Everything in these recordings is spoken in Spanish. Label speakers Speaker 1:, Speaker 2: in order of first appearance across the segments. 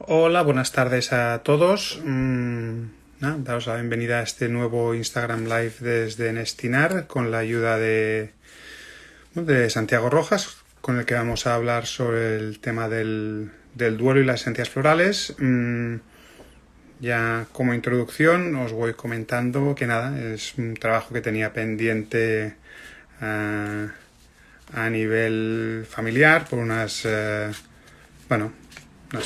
Speaker 1: Hola, buenas tardes a todos. Daos la bienvenida a este nuevo Instagram Live desde Nestinar con la ayuda de Santiago Rojas, con el que vamos a hablar sobre el tema del duelo y las esencias florales. Ya como introducción os voy comentando que nada, es un trabajo que tenía pendiente a nivel familiar por unas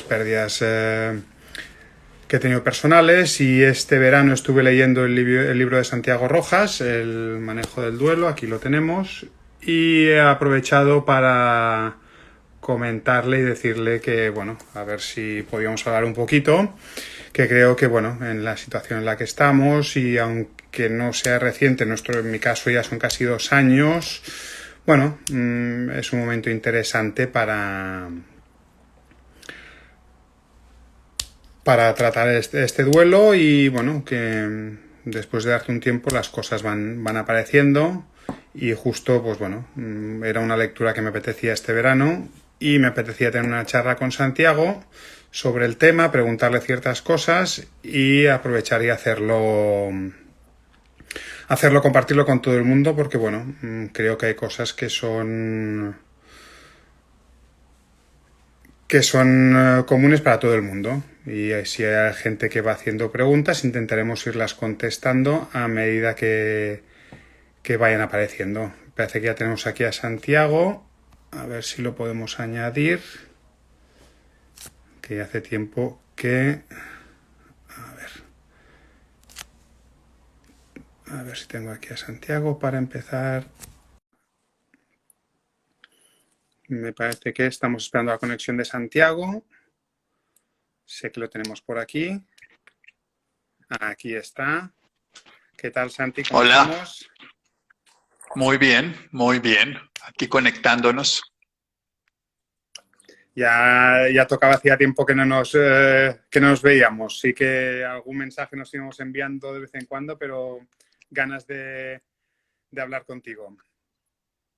Speaker 1: pérdidas que he tenido personales, y este verano estuve leyendo el libro de Santiago Rojas, El manejo del duelo, aquí lo tenemos, y he aprovechado para comentarle y decirle que, bueno, a ver si podíamos hablar un poquito, que creo que, bueno, en la situación en la que estamos, y aunque no sea reciente, en mi caso ya son casi 2 años, bueno, es un momento interesante para tratar este duelo, y bueno, que después de darte un tiempo las cosas van apareciendo, y justo pues bueno, era una lectura que me apetecía este verano y me apetecía tener una charla con Santiago sobre el tema, preguntarle ciertas cosas y aprovechar y compartirlo con todo el mundo, porque bueno, creo que hay cosas que son comunes para todo el mundo, y si hay gente que va haciendo preguntas intentaremos irlas contestando a medida que vayan apareciendo. Parece que ya tenemos aquí a Santiago, a ver si lo podemos añadir, que ya hace tiempo que... A ver si tengo aquí a Santiago para empezar. Me parece que estamos esperando la conexión de Santiago. Sé que lo tenemos por aquí. Aquí está. ¿Qué tal, Santi? ¿Cómo
Speaker 2: Hola,
Speaker 1: estamos?
Speaker 2: muy bien, muy bien. Aquí conectándonos.
Speaker 1: Ya tocaba, hacía tiempo que no nos veíamos. Sí que algún mensaje nos íbamos enviando de vez en cuando, pero ganas de hablar contigo.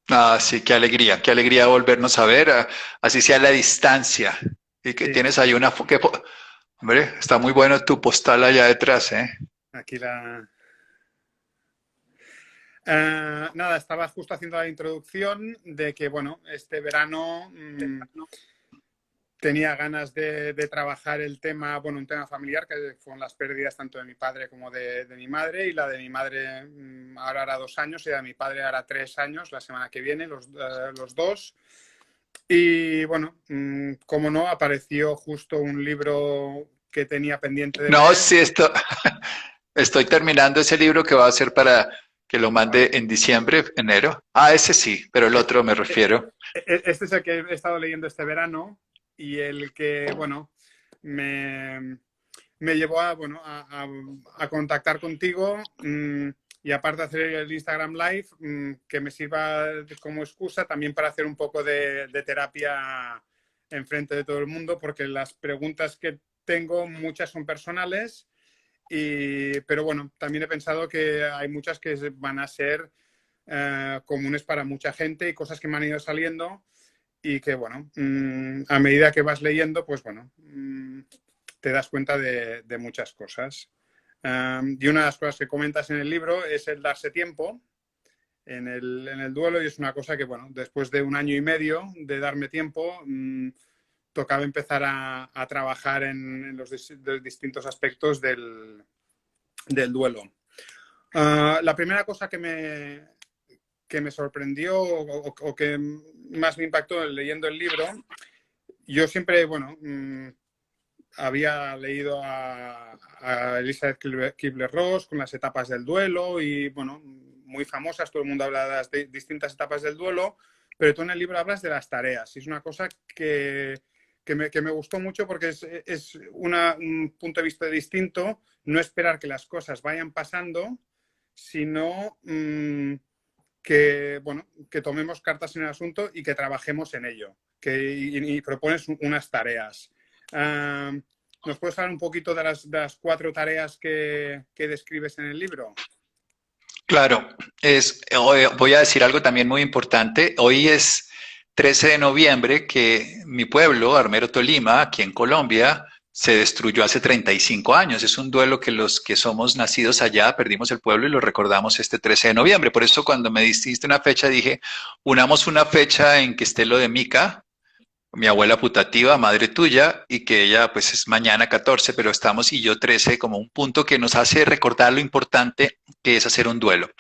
Speaker 2: Ah, sí, qué alegría volvernos a ver, así sea a la distancia. Y que
Speaker 1: Sí,
Speaker 2: tienes ahí hombre, está muy bueno tu postal allá detrás, ¿eh?
Speaker 1: aquí la... nada, estaba justo haciendo la introducción de que, bueno, este verano tenía ganas de trabajar el tema, bueno, un tema familiar, que fueron las pérdidas tanto de mi padre como de mi madre, y la de mi madre ahora hará 2 años, y la de mi padre hará 3 años, la semana que viene, los dos. Y bueno, como no, apareció justo un libro que tenía pendiente de
Speaker 2: No,
Speaker 1: leer.
Speaker 2: sí, estoy terminando ese libro que va a ser para que lo
Speaker 1: Vale.
Speaker 2: mande en diciembre, enero. Ah, ese sí, pero el otro me refiero.
Speaker 1: Este es el que he estado leyendo este verano, y el que, bueno, me, me llevó bueno, a contactar contigo, y aparte de hacer el Instagram Live, que me sirva como excusa también para hacer un poco de terapia enfrente de todo el mundo, porque las preguntas que tengo, muchas son personales, pero bueno, también he pensado que hay muchas que van a ser comunes para mucha gente, y cosas que me han ido saliendo y que, bueno, a medida que vas leyendo, pues bueno, te das cuenta de muchas cosas. Y una de las cosas que comentas en el libro es el darse tiempo en el duelo, y es una cosa que, bueno, después de 1 año y medio de darme tiempo, tocaba empezar a trabajar en los distintos aspectos del duelo. La primera cosa que me sorprendió, o que más me impactó leyendo el libro, yo siempre, bueno, había leído a Elizabeth Kubler-Ross con las etapas del duelo, y bueno, muy famosas, todo el mundo habla de las distintas etapas del duelo, pero tú en el libro hablas de las tareas, y es una cosa que me gustó mucho, porque es un punto de vista distinto, no esperar que las cosas vayan pasando, sino que tomemos cartas en el asunto y que trabajemos en ello, y propones unas tareas. ¿Nos puedes hablar un poquito de las 4 tareas que describes en el libro?
Speaker 2: Claro, voy a decir algo también muy importante. Hoy es 13 de noviembre que mi pueblo, Armero Tolima, aquí en Colombia, se destruyó hace 35 años. Es un duelo que los que somos nacidos allá perdimos el pueblo y lo recordamos este 13 de noviembre. Por eso cuando me diste una fecha dije, unamos una fecha en que esté lo de Mica, mi abuela putativa, madre tuya, y que ella pues es mañana 14, pero estamos y yo 13 como un punto que nos hace recordar lo importante que es hacer un duelo.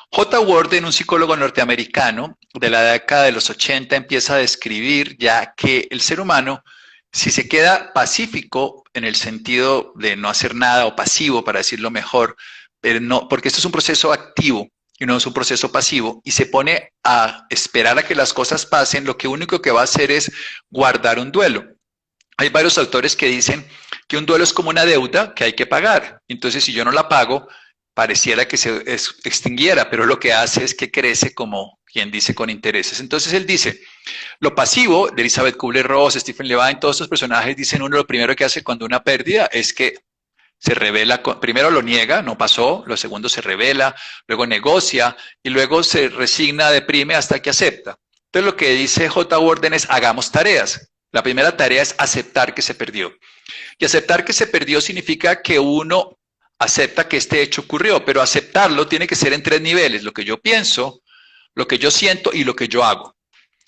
Speaker 2: J. Worden, un psicólogo norteamericano de la década de los 80, empieza a describir ya que el ser humano, si se queda pacífico en el sentido de no hacer nada o pasivo, para decirlo mejor, pero no, porque esto es un proceso activo y no es un proceso pasivo, y se pone a esperar a que las cosas pasen, lo que único que va a hacer es guardar un duelo. Hay varios autores que dicen que un duelo es como una deuda que hay que pagar. Entonces, si yo no la pago, pareciera que se extinguiera, pero lo que hace es que crece como quien dice con intereses. Entonces él dice, lo pasivo de Elizabeth Kubler-Ross, Stephen Levine, todos estos personajes dicen uno lo primero que hace cuando una pérdida es que se revela, primero lo niega, no pasó, lo segundo se revela, luego negocia y luego se resigna, deprime hasta que acepta. Entonces lo que dice J. Worden es hagamos tareas. La primera tarea es aceptar que se perdió. Y aceptar que se perdió significa que uno acepta que este hecho ocurrió, pero aceptarlo tiene que ser en 3 niveles, lo que yo pienso, lo que yo siento y lo que yo hago.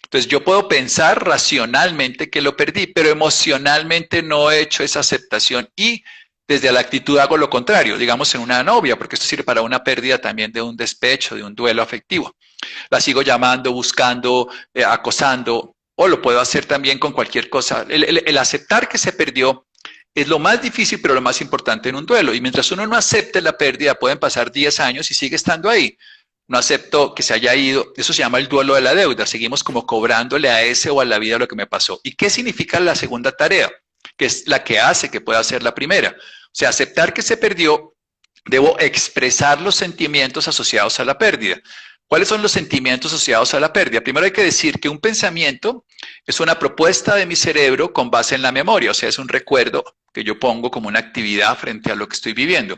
Speaker 2: Entonces yo puedo pensar racionalmente que lo perdí, pero emocionalmente no he hecho esa aceptación y desde la actitud hago lo contrario, digamos en una novia, porque esto sirve para una pérdida también de un despecho, de un duelo afectivo. La sigo llamando, buscando, acosando, o lo puedo hacer también con cualquier cosa. El aceptar que se perdió es lo más difícil, pero lo más importante en un duelo. Y mientras uno no acepte la pérdida, pueden pasar 10 años y sigue estando ahí. No acepto que se haya ido. Eso se llama el duelo de la deuda. Seguimos como cobrándole a ese o a la vida lo que me pasó. ¿Y qué significa la segunda tarea? Que es la que hace que pueda ser la primera. O sea, aceptar que se perdió, debo expresar los sentimientos asociados a la pérdida. ¿Cuáles son los sentimientos asociados a la pérdida? Primero hay que decir que un pensamiento es una propuesta de mi cerebro con base en la memoria, o sea, es un recuerdo que yo pongo como una actividad frente a lo que estoy viviendo.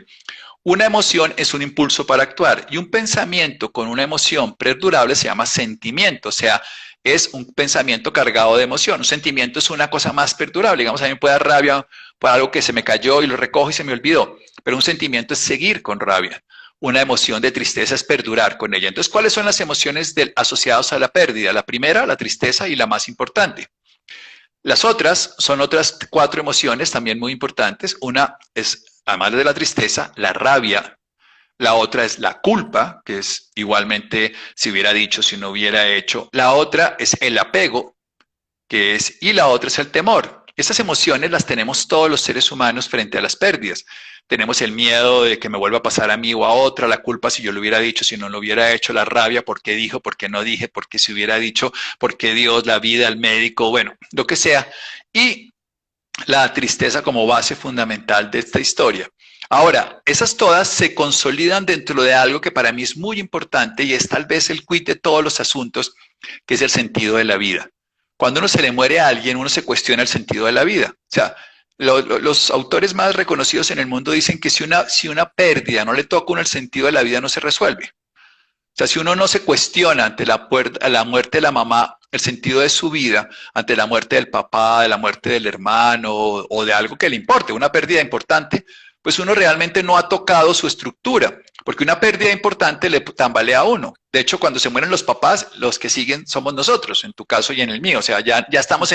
Speaker 2: Una emoción es un impulso para actuar y un pensamiento con una emoción perdurable se llama sentimiento, o sea, es un pensamiento cargado de emoción. Un sentimiento es una cosa más perdurable, digamos, a mí me puede dar rabia por algo que se me cayó y lo recojo y se me olvidó, pero un sentimiento es seguir con rabia. Una emoción de tristeza es perdurar con ella. Entonces, ¿cuáles son las emociones asociadas a la pérdida? La primera, la tristeza y la más importante. Las otras son otras 4 emociones también muy importantes. Una es, además de la tristeza, la rabia. La otra es la culpa, que es igualmente si hubiera dicho, si no hubiera hecho. La otra es el apego, que es, y la otra es el temor. Estas emociones las tenemos todos los seres humanos frente a las pérdidas. Tenemos el miedo de que me vuelva a pasar a mí o a otra, la culpa si yo lo hubiera dicho, si no lo hubiera hecho, la rabia, por qué dijo, por qué no dije, por qué si hubiera dicho, por qué Dios, la vida, el médico, bueno, lo que sea. Y la tristeza como base fundamental de esta historia. Ahora, esas todas se consolidan dentro de algo que para mí es muy importante y es tal vez el quid de todos los asuntos, que es el sentido de la vida. Cuando uno se le muere a alguien, uno se cuestiona el sentido de la vida. O sea, los autores más reconocidos en el mundo dicen que si una pérdida no le toca a uno el sentido de la vida, no se resuelve. O sea, si uno no se cuestiona ante la muerte de la mamá el sentido de su vida, ante la muerte del papá, de la muerte del hermano o de algo que le importe, una pérdida importante, pues uno realmente no ha tocado su estructura, porque una pérdida importante le tambalea a uno. De hecho, cuando se mueren los papás, los que siguen somos nosotros, en tu caso y en el mío. O sea, ya estamos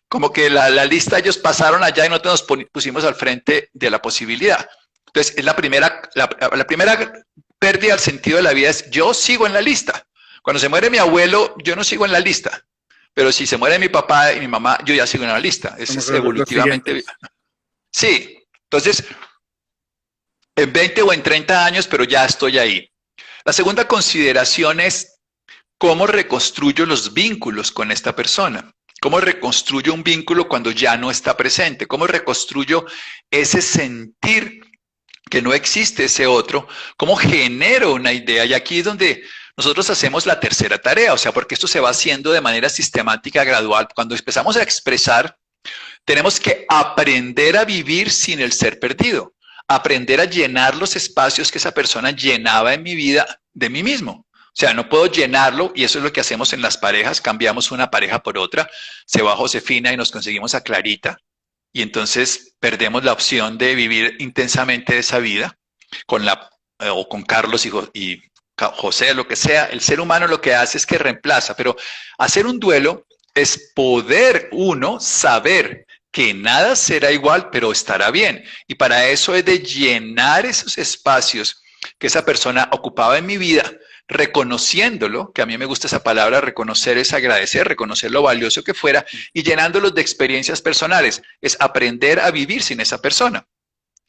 Speaker 2: como que la lista ellos pasaron allá y nosotros nos pusimos al frente de la posibilidad. Entonces, es la primera pérdida del sentido de la vida es yo sigo en la lista. Cuando se muere mi abuelo, yo no sigo en la lista. Pero si se muere mi papá y mi mamá, yo ya sigo en la lista. Es evolutivamente. Sí. Entonces, en 20 o en 30 años, pero ya estoy ahí. La segunda consideración es cómo reconstruyo los vínculos con esta persona. ¿Cómo reconstruyo un vínculo cuando ya no está presente? ¿Cómo reconstruyo ese sentir que no existe ese otro? ¿Cómo genero una idea? Y aquí es donde nosotros hacemos la tercera tarea, o sea, porque esto se va haciendo de manera sistemática, gradual. Cuando empezamos a expresar, tenemos que aprender a vivir sin el ser perdido, aprender a llenar los espacios que esa persona llenaba en mi vida de mí mismo. O sea, no puedo llenarlo, y eso es lo que hacemos en las parejas, cambiamos una pareja por otra. Se va Josefina y nos conseguimos a Clarita. y entonces perdemos la opción de vivir intensamente esa vida o con Carlos y José, lo que sea. El ser humano lo que hace es que reemplaza, pero hacer un duelo es poder uno saber que nada será igual, pero estará bien. Y para eso es de llenar esos espacios que esa persona ocupaba en mi vida, reconociéndolo, que a mí me gusta esa palabra, reconocer es agradecer, reconocer lo valioso que fuera, y llenándolos de experiencias personales. Es aprender a vivir sin esa persona,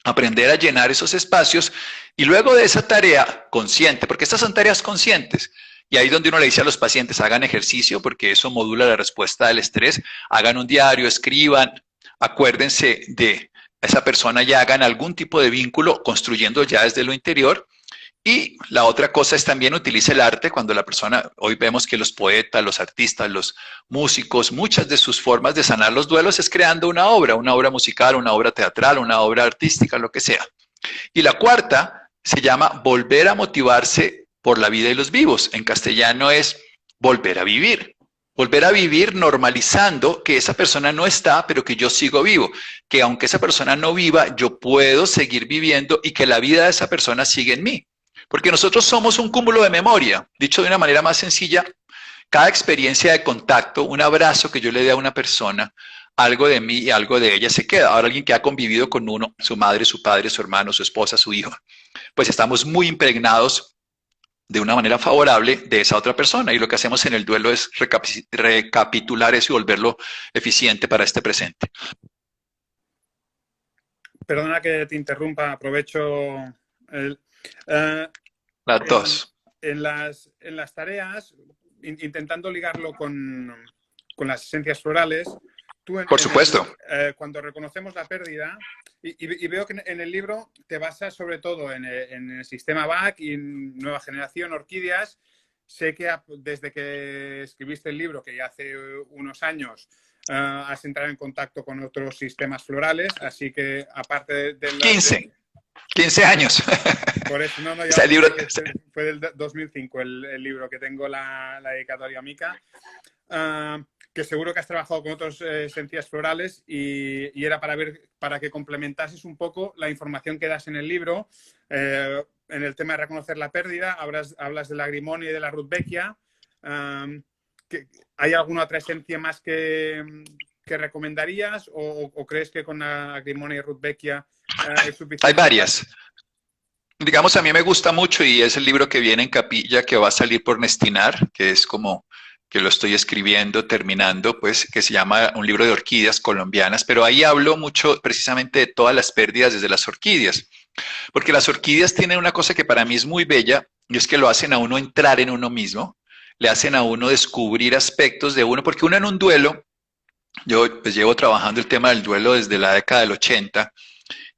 Speaker 2: aprender a llenar esos espacios, y luego de esa tarea consciente, porque estas son tareas conscientes, y ahí es donde uno le dice a los pacientes, hagan ejercicio, porque eso modula la respuesta del estrés, hagan un diario, escriban, acuérdense de esa persona y hagan algún tipo de vínculo construyendo ya desde lo interior. Y la otra cosa es también utilice el arte cuando la persona, hoy vemos que los poetas, los artistas, los músicos, muchas de sus formas de sanar los duelos es creando una obra musical, una obra teatral, una obra artística, lo que sea. Y la cuarta se llama volver a motivarse por la vida y los vivos. En castellano es volver a vivir. Volver a vivir normalizando que esa persona no está, pero que yo sigo vivo. Que aunque esa persona no viva, yo puedo seguir viviendo y que la vida de esa persona sigue en mí. Porque nosotros somos un cúmulo de memoria. Dicho de una manera más sencilla, cada experiencia de contacto, un abrazo que yo le dé a una persona, algo de mí y algo de ella se queda. Ahora alguien que ha convivido con uno, su madre, su padre, su hermano, su esposa, su hijo, pues estamos muy impregnados de una manera favorable de esa otra persona. Y lo que hacemos en el duelo es recapitular eso y volverlo eficiente para este presente.
Speaker 1: Perdona que te interrumpa, aprovecho
Speaker 2: las dos.
Speaker 1: En las tareas, intentando ligarlo con las esencias florales, tú
Speaker 2: por supuesto.
Speaker 1: Cuando reconocemos la pérdida, y veo que en el libro te basas sobre todo en el sistema BAC y Nueva Generación Orquídeas. Sé que desde que escribiste el libro, que ya hace unos años, has entrado en contacto con otros sistemas florales, así que aparte de
Speaker 2: 15 años.
Speaker 1: Por eso, no,
Speaker 2: ya el libro
Speaker 1: fue del 2005 el libro que tengo, la dedicatoria a Mica. Que seguro que has trabajado con otras esencias florales y era para que complementases un poco la información que das en el libro. En el tema de reconocer la pérdida, hablas de la Agrimonia y de la Rudbeckia. ¿Hay alguna otra esencia más que recomendarías o crees que con la Agrimonia y Rudbeckia es suficiente?
Speaker 2: Hay varias. Digamos, a mí me gusta mucho y es el libro que viene en capilla, que va a salir por Nestinar, que es como que lo estoy escribiendo, terminando, pues, que se llama un libro de orquídeas colombianas, pero ahí hablo mucho precisamente de todas las pérdidas desde las orquídeas, porque las orquídeas tienen una cosa que para mí es muy bella, y es que lo hacen a uno entrar en uno mismo, le hacen a uno descubrir aspectos de uno, porque uno en un duelo, yo pues llevo trabajando el tema del duelo desde la década del 80,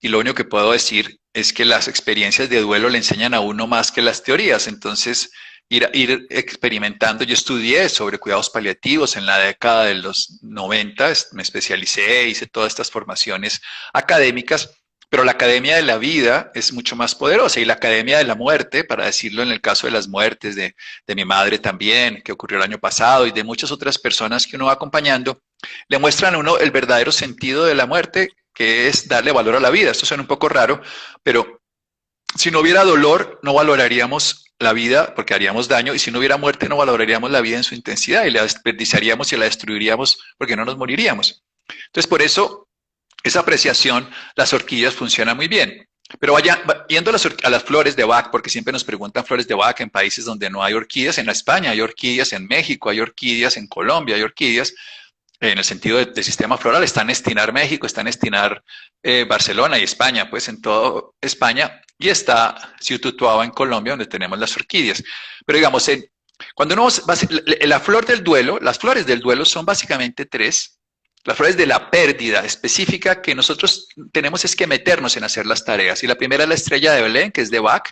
Speaker 2: y lo único que puedo decir es que las experiencias de duelo le enseñan a uno más que las teorías, entonces ir experimentando. Yo estudié sobre cuidados paliativos en la década de los 90, me especialicé, hice todas estas formaciones académicas, pero la academia de la vida es mucho más poderosa y la academia de la muerte, para decirlo en el caso de las muertes de mi madre también, que ocurrió el año pasado, y de muchas otras personas que uno va acompañando, le muestran a uno el verdadero sentido de la muerte, que es darle valor a la vida. Esto suena un poco raro, pero si no hubiera dolor, no valoraríamos la vida porque haríamos daño, y si no hubiera muerte, no valoraríamos la vida en su intensidad y la desperdiciaríamos y la destruiríamos porque no nos moriríamos. Entonces, por eso, esa apreciación, las orquídeas funcionan muy bien. Pero yendo a las flores de Bach, porque siempre nos preguntan flores de Bach en países donde no hay orquídeas. En España hay orquídeas, en México hay orquídeas, en Colombia hay orquídeas. En el sentido de sistema floral, está en Estinar México, está en Estinar Barcelona y España, pues en toda España, y está Ciututuaba en Colombia, donde tenemos las orquídeas. Pero digamos, cuando uno la flor del duelo, las flores del duelo son básicamente tres. Las flores de la pérdida específica que nosotros tenemos es que meternos en hacer las tareas. Y la primera es la estrella de Belén, que es de Bach,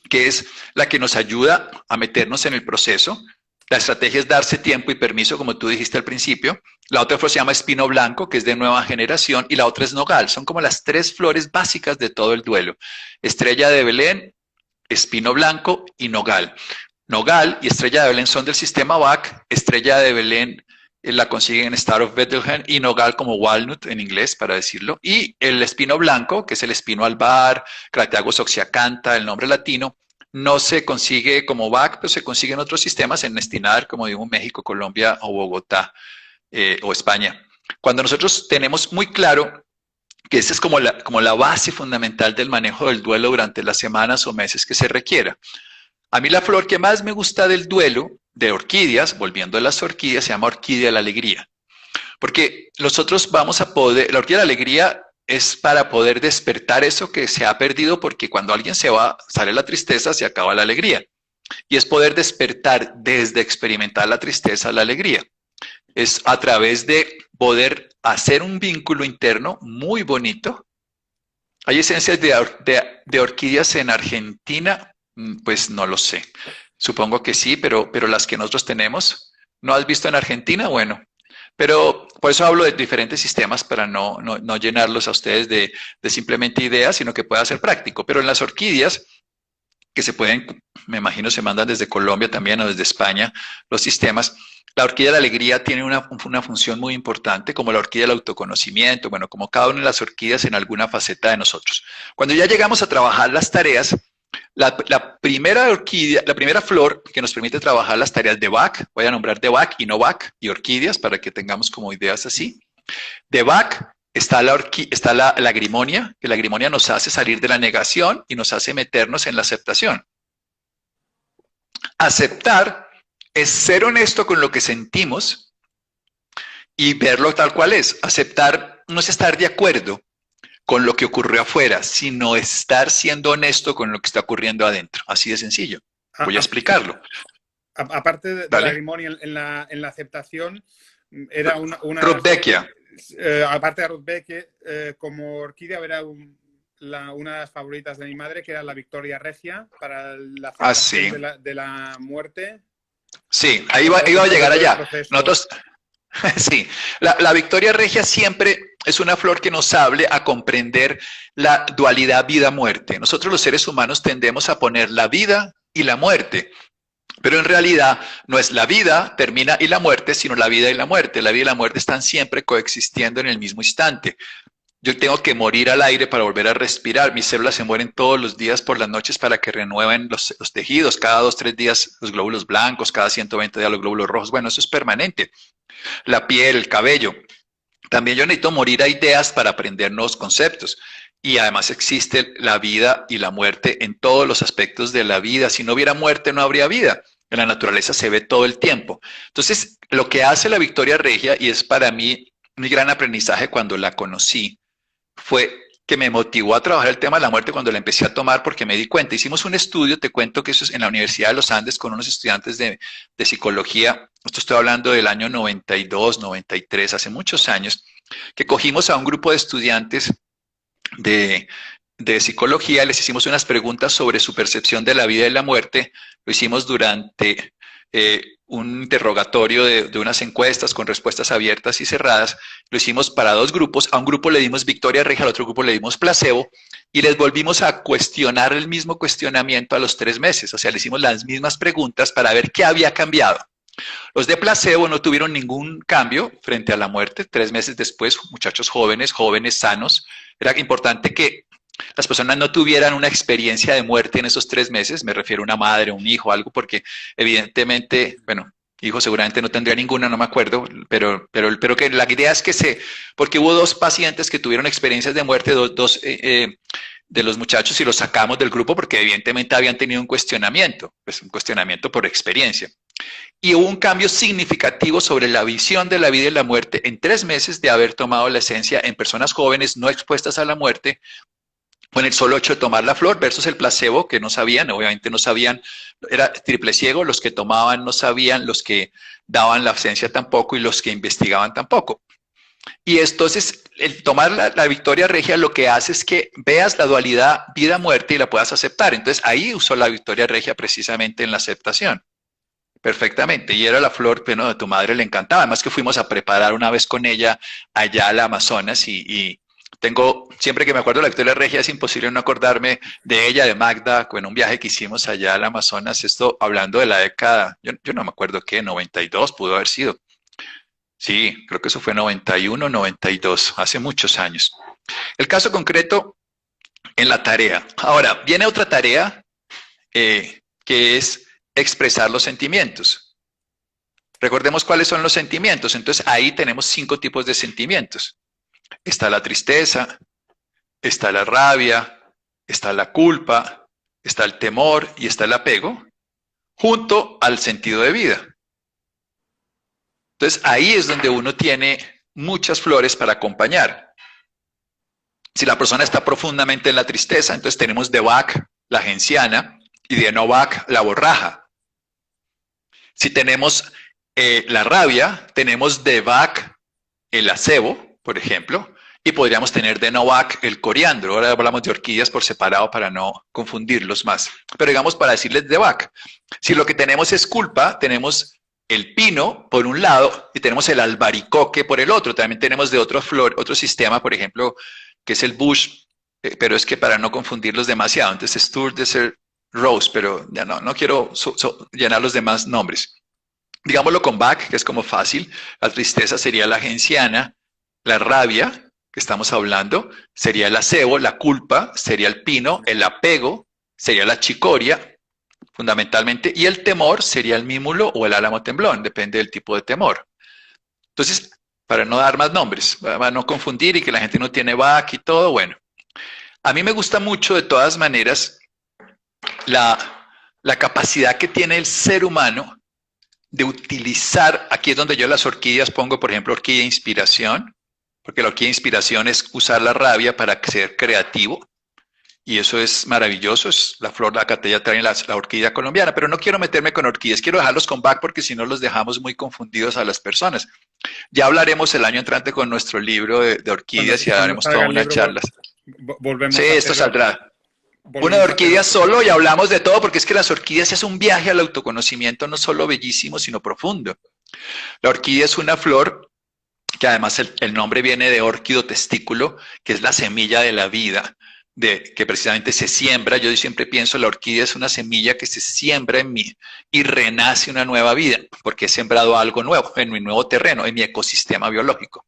Speaker 2: que es la que nos ayuda a meternos en el proceso. La estrategia es darse tiempo y permiso, como tú dijiste al principio. La otra flor se llama espino blanco, que es de Nueva Generación, y la otra es nogal. Son como las tres flores básicas de todo el duelo. Estrella de Belén, espino blanco y nogal. Nogal y estrella de Belén son del sistema Bach. Estrella de Belén la consiguen en Star of Bethlehem, y nogal como walnut en inglés, para decirlo. Y el espino blanco, que es el espino albar, Crateagus oxyacantha, el nombre latino, no se consigue como VAC, pero se consigue en otros sistemas, en Nestinar, como digo, México, Colombia o Bogotá o España. Cuando nosotros tenemos muy claro que esa es como la base fundamental del manejo del duelo durante las semanas o meses que se requiera. A mí la flor que más me gusta del duelo de orquídeas, volviendo a las orquídeas, se llama orquídea de la alegría. Porque nosotros vamos a poder, la orquídea de la alegría es para poder despertar eso que se ha perdido, porque cuando alguien se va, sale la tristeza, se acaba la alegría. Y es poder despertar desde experimentar la tristeza a la alegría. Es a través de poder hacer un vínculo interno muy bonito. ¿Hay esencias de orquídeas en Argentina? Pues no lo sé. Supongo que sí, pero las que nosotros tenemos, ¿no has visto en Argentina? Bueno, pero por eso hablo de diferentes sistemas para no llenarlos a ustedes de simplemente ideas, sino que pueda ser práctico. Pero en las orquídeas, que se pueden, me imagino, se mandan desde Colombia también o desde España, los sistemas. La orquídea de la alegría tiene una función muy importante, como la orquídea del autoconocimiento, bueno, como cada una de las orquídeas en alguna faceta de nosotros. Cuando ya llegamos a trabajar las tareas, la primera orquídea, la primera flor que nos permite trabajar las tareas de Bach, voy a nombrar de Bach y no Bach y orquídeas para que tengamos como ideas así. De Bach está la grimonia, que la grimonia nos hace salir de la negación y nos hace meternos en la aceptación. Aceptar es ser honesto con lo que sentimos y verlo tal cual es. Aceptar no es estar de acuerdo con lo que ocurrió afuera, sino estar siendo honesto con lo que está ocurriendo adentro. Así de sencillo. Voy a explicarlo.
Speaker 1: Aparte de la grimonia en la aceptación, era una
Speaker 2: Rudbeckia.
Speaker 1: Aparte de Rudbeckia, como orquídea era una de las favoritas de mi madre, que era la Victoria Regia, para la aceptación de la muerte.
Speaker 2: Sí, ahí iba a llegar allá. Nosotros, sí, la Victoria Regia siempre es una flor que nos hable a comprender la dualidad vida-muerte. Nosotros los seres humanos tendemos a poner la vida y la muerte, pero en realidad no es la vida termina y la muerte, sino la vida y la muerte. La vida y la muerte están siempre coexistiendo en el mismo instante. Yo tengo que morir al aire para volver a respirar. Mis células se mueren todos los días por las noches para que renueven los tejidos. Cada 2, 3 días los glóbulos blancos, cada 120 días los glóbulos rojos. Bueno, eso es permanente. La piel, el cabello. También yo necesito morir a ideas para aprender nuevos conceptos. Y además existe la vida y la muerte en todos los aspectos de la vida. Si no hubiera muerte, no habría vida. En la naturaleza se ve todo el tiempo. Entonces, lo que hace la Victoria Regia, y es para mí mi gran aprendizaje cuando la conocí, fue que me motivó a trabajar el tema de la muerte cuando la empecé a tomar, porque me di cuenta. Hicimos un estudio, te cuento que eso es en la Universidad de los Andes con unos estudiantes de psicología. Esto estoy hablando del año 92, 93, hace muchos años, que cogimos a un grupo de estudiantes de psicología, les hicimos unas preguntas sobre su percepción de la vida y la muerte. Lo hicimos durante un interrogatorio de unas encuestas con respuestas abiertas y cerradas. Lo hicimos para 2 grupos. A un grupo le dimos Victoria Regia, al otro grupo le dimos placebo, y les volvimos a cuestionar el mismo cuestionamiento a los 3 meses. O sea, le hicimos las mismas preguntas para ver qué había cambiado. Los de placebo no tuvieron ningún cambio frente a la muerte. 3 meses después, muchachos jóvenes, sanos. Era importante que las personas no tuvieran una experiencia de muerte en esos 3 meses, me refiero a una madre, un hijo, algo, porque evidentemente, bueno, hijo seguramente no tendría ninguna, no me acuerdo, pero que la idea es que porque hubo 2 pacientes que tuvieron experiencias de muerte, dos de los muchachos, y los sacamos del grupo porque evidentemente habían tenido un cuestionamiento, pues un cuestionamiento por experiencia. Y hubo un cambio significativo sobre la visión de la vida y la muerte en 3 meses de haber tomado la esencia en personas jóvenes no expuestas a la muerte, con el solo hecho de tomar la flor versus el placebo, que no sabían, obviamente no sabían, era triple ciego, los que tomaban no sabían, los que daban la esencia tampoco y los que investigaban tampoco. Y entonces el tomar la Victoria Regia lo que hace es que veas la dualidad vida-muerte y la puedas aceptar. Entonces ahí usó la Victoria Regia precisamente en la aceptación. Perfectamente, y era la flor, bueno, de tu madre le encantaba, además que fuimos a preparar una vez con ella allá al Amazonas y siempre que me acuerdo de la Victoria Regia es imposible no acordarme de ella, de Magda, en un viaje que hicimos allá al Amazonas, esto hablando de la década, yo no me acuerdo qué, 92 pudo haber sido. Sí, creo que eso fue 91, 92, hace muchos años. El caso concreto en la tarea. Ahora, viene otra tarea que es expresar los sentimientos. Recordemos cuáles son los sentimientos. Entonces, ahí tenemos 5 tipos de sentimientos. Está la tristeza, está la rabia, está la culpa, está el temor y está el apego, junto al sentido de vida. Entonces, ahí es donde uno tiene muchas flores para acompañar. Si la persona está profundamente en la tristeza, entonces tenemos de Bach la genciana y de Novak la borraja. Si tenemos la rabia, tenemos de Bach el acebo, por ejemplo, y podríamos tener de Novak el coriandro. Ahora hablamos de orquídeas por separado para no confundirlos más. Pero digamos para decirles de Bach. Si lo que tenemos es culpa, tenemos el pino por un lado y tenemos el albaricoque por el otro. También tenemos de otro sistema, por ejemplo, que es el bush, pero es que para no confundirlos demasiado. Entonces Stur Desert Rose, pero ya no quiero llenar los demás nombres. Digámoslo con Bach, que es como fácil. La tristeza sería la genciana, la rabia, que estamos hablando, sería el acebo, la culpa, sería el pino, el apego, sería la chicoria, fundamentalmente, y el temor sería el mímulo o el álamo temblón, depende del tipo de temor. Entonces, para no dar más nombres, para no confundir y que la gente no tiene Bach y todo, bueno. A mí me gusta mucho, de todas maneras, la capacidad que tiene el ser humano de utilizar, aquí es donde yo las orquídeas pongo, por ejemplo, orquídea inspiración, porque la orquídea inspiración es usar la rabia para ser creativo, y eso es maravilloso, es la flor, la catella trae la orquídea colombiana, pero no quiero meterme con orquídeas, quiero dejarlos con Bach porque si no los dejamos muy confundidos a las personas. Ya hablaremos el año entrante con nuestro libro de orquídeas y haremos todas unas charlas.
Speaker 1: Volvemos
Speaker 2: sí, esto saldrá. Una de orquídeas solo y hablamos de todo, porque es que las orquídeas es un viaje al autoconocimiento no solo bellísimo, sino profundo. La orquídea es una flor que además el nombre viene de órquido testículo, que es la semilla de la vida, que precisamente se siembra. Yo siempre pienso, la orquídea es una semilla que se siembra en mí y renace una nueva vida, porque he sembrado algo nuevo, en mi nuevo terreno, en mi ecosistema biológico.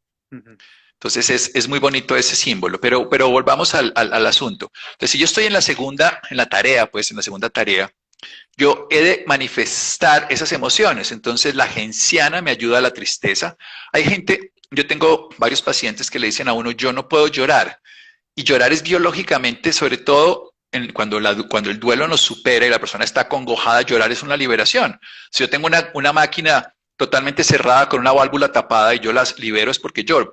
Speaker 2: Entonces es muy bonito ese símbolo, pero volvamos al asunto. Entonces, si yo estoy en la segunda tarea, yo he de manifestar esas emociones. Entonces, la genciana me ayuda a la tristeza. Hay gente, yo tengo varios pacientes que le dicen a uno, yo no puedo llorar. Y llorar es biológicamente, sobre todo cuando el duelo nos supera y la persona está acongojada, llorar es una liberación. Si yo tengo una máquina totalmente cerrada con una válvula tapada y yo las libero es porque lloro.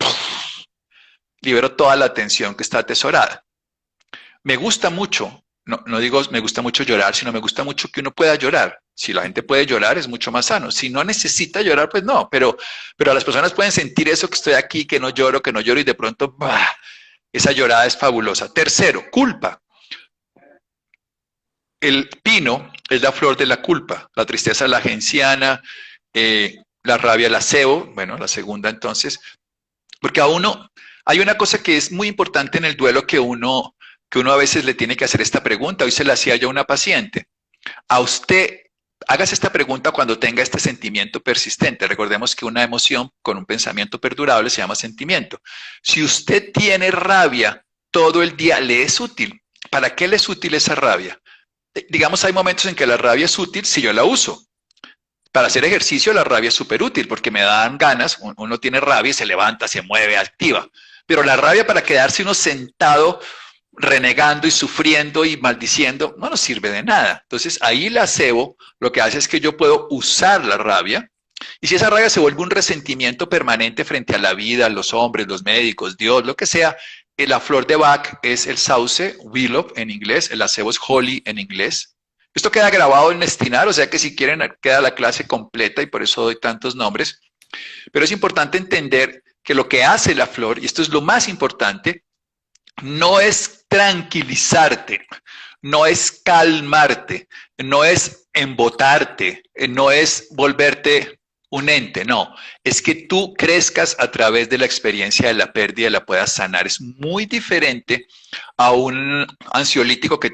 Speaker 2: Libero toda la tensión que está atesorada. Me gusta mucho, no digo me gusta mucho llorar, sino me gusta mucho que uno pueda llorar. Si la gente puede llorar, es mucho más sano. Si no necesita llorar, pues no. Pero las personas pueden sentir eso, que estoy aquí, que no lloro, y de pronto, ¡bah! Esa llorada es fabulosa. Tercero, culpa. El pino es la flor de la culpa. La tristeza es la genciana, la rabia el acebo, bueno, la segunda entonces. Porque a uno, hay una cosa que es muy importante en el duelo que uno a veces le tiene que hacer esta pregunta. Hoy se la hacía yo a una paciente. A usted, hágase esta pregunta cuando tenga este sentimiento persistente. Recordemos que una emoción con un pensamiento perdurable se llama sentimiento. Si usted tiene rabia todo el día, ¿le es útil? ¿Para qué le es útil esa rabia? Digamos, hay momentos en que la rabia es útil si yo la uso. Para hacer ejercicio la rabia es súper útil porque me dan ganas, uno tiene rabia y se levanta, se mueve, activa. Pero la rabia para quedarse uno sentado renegando y sufriendo y maldiciendo no nos sirve de nada. Entonces ahí la acebo lo que hace es que yo puedo usar la rabia y si esa rabia se vuelve un resentimiento permanente frente a la vida, los hombres, los médicos, Dios, lo que sea, la flor de Bach es el sauce, willow en inglés, el acebo es holly en inglés. Esto queda grabado en Estinar, o sea que si quieren queda la clase completa y por eso doy tantos nombres. Pero es importante entender que lo que hace la flor, y esto es lo más importante, no es tranquilizarte, no es calmarte, no es embotarte, no es volverte un ente, no. Es que tú crezcas a través de la experiencia de la pérdida y la puedas sanar. Es muy diferente a un ansiolítico que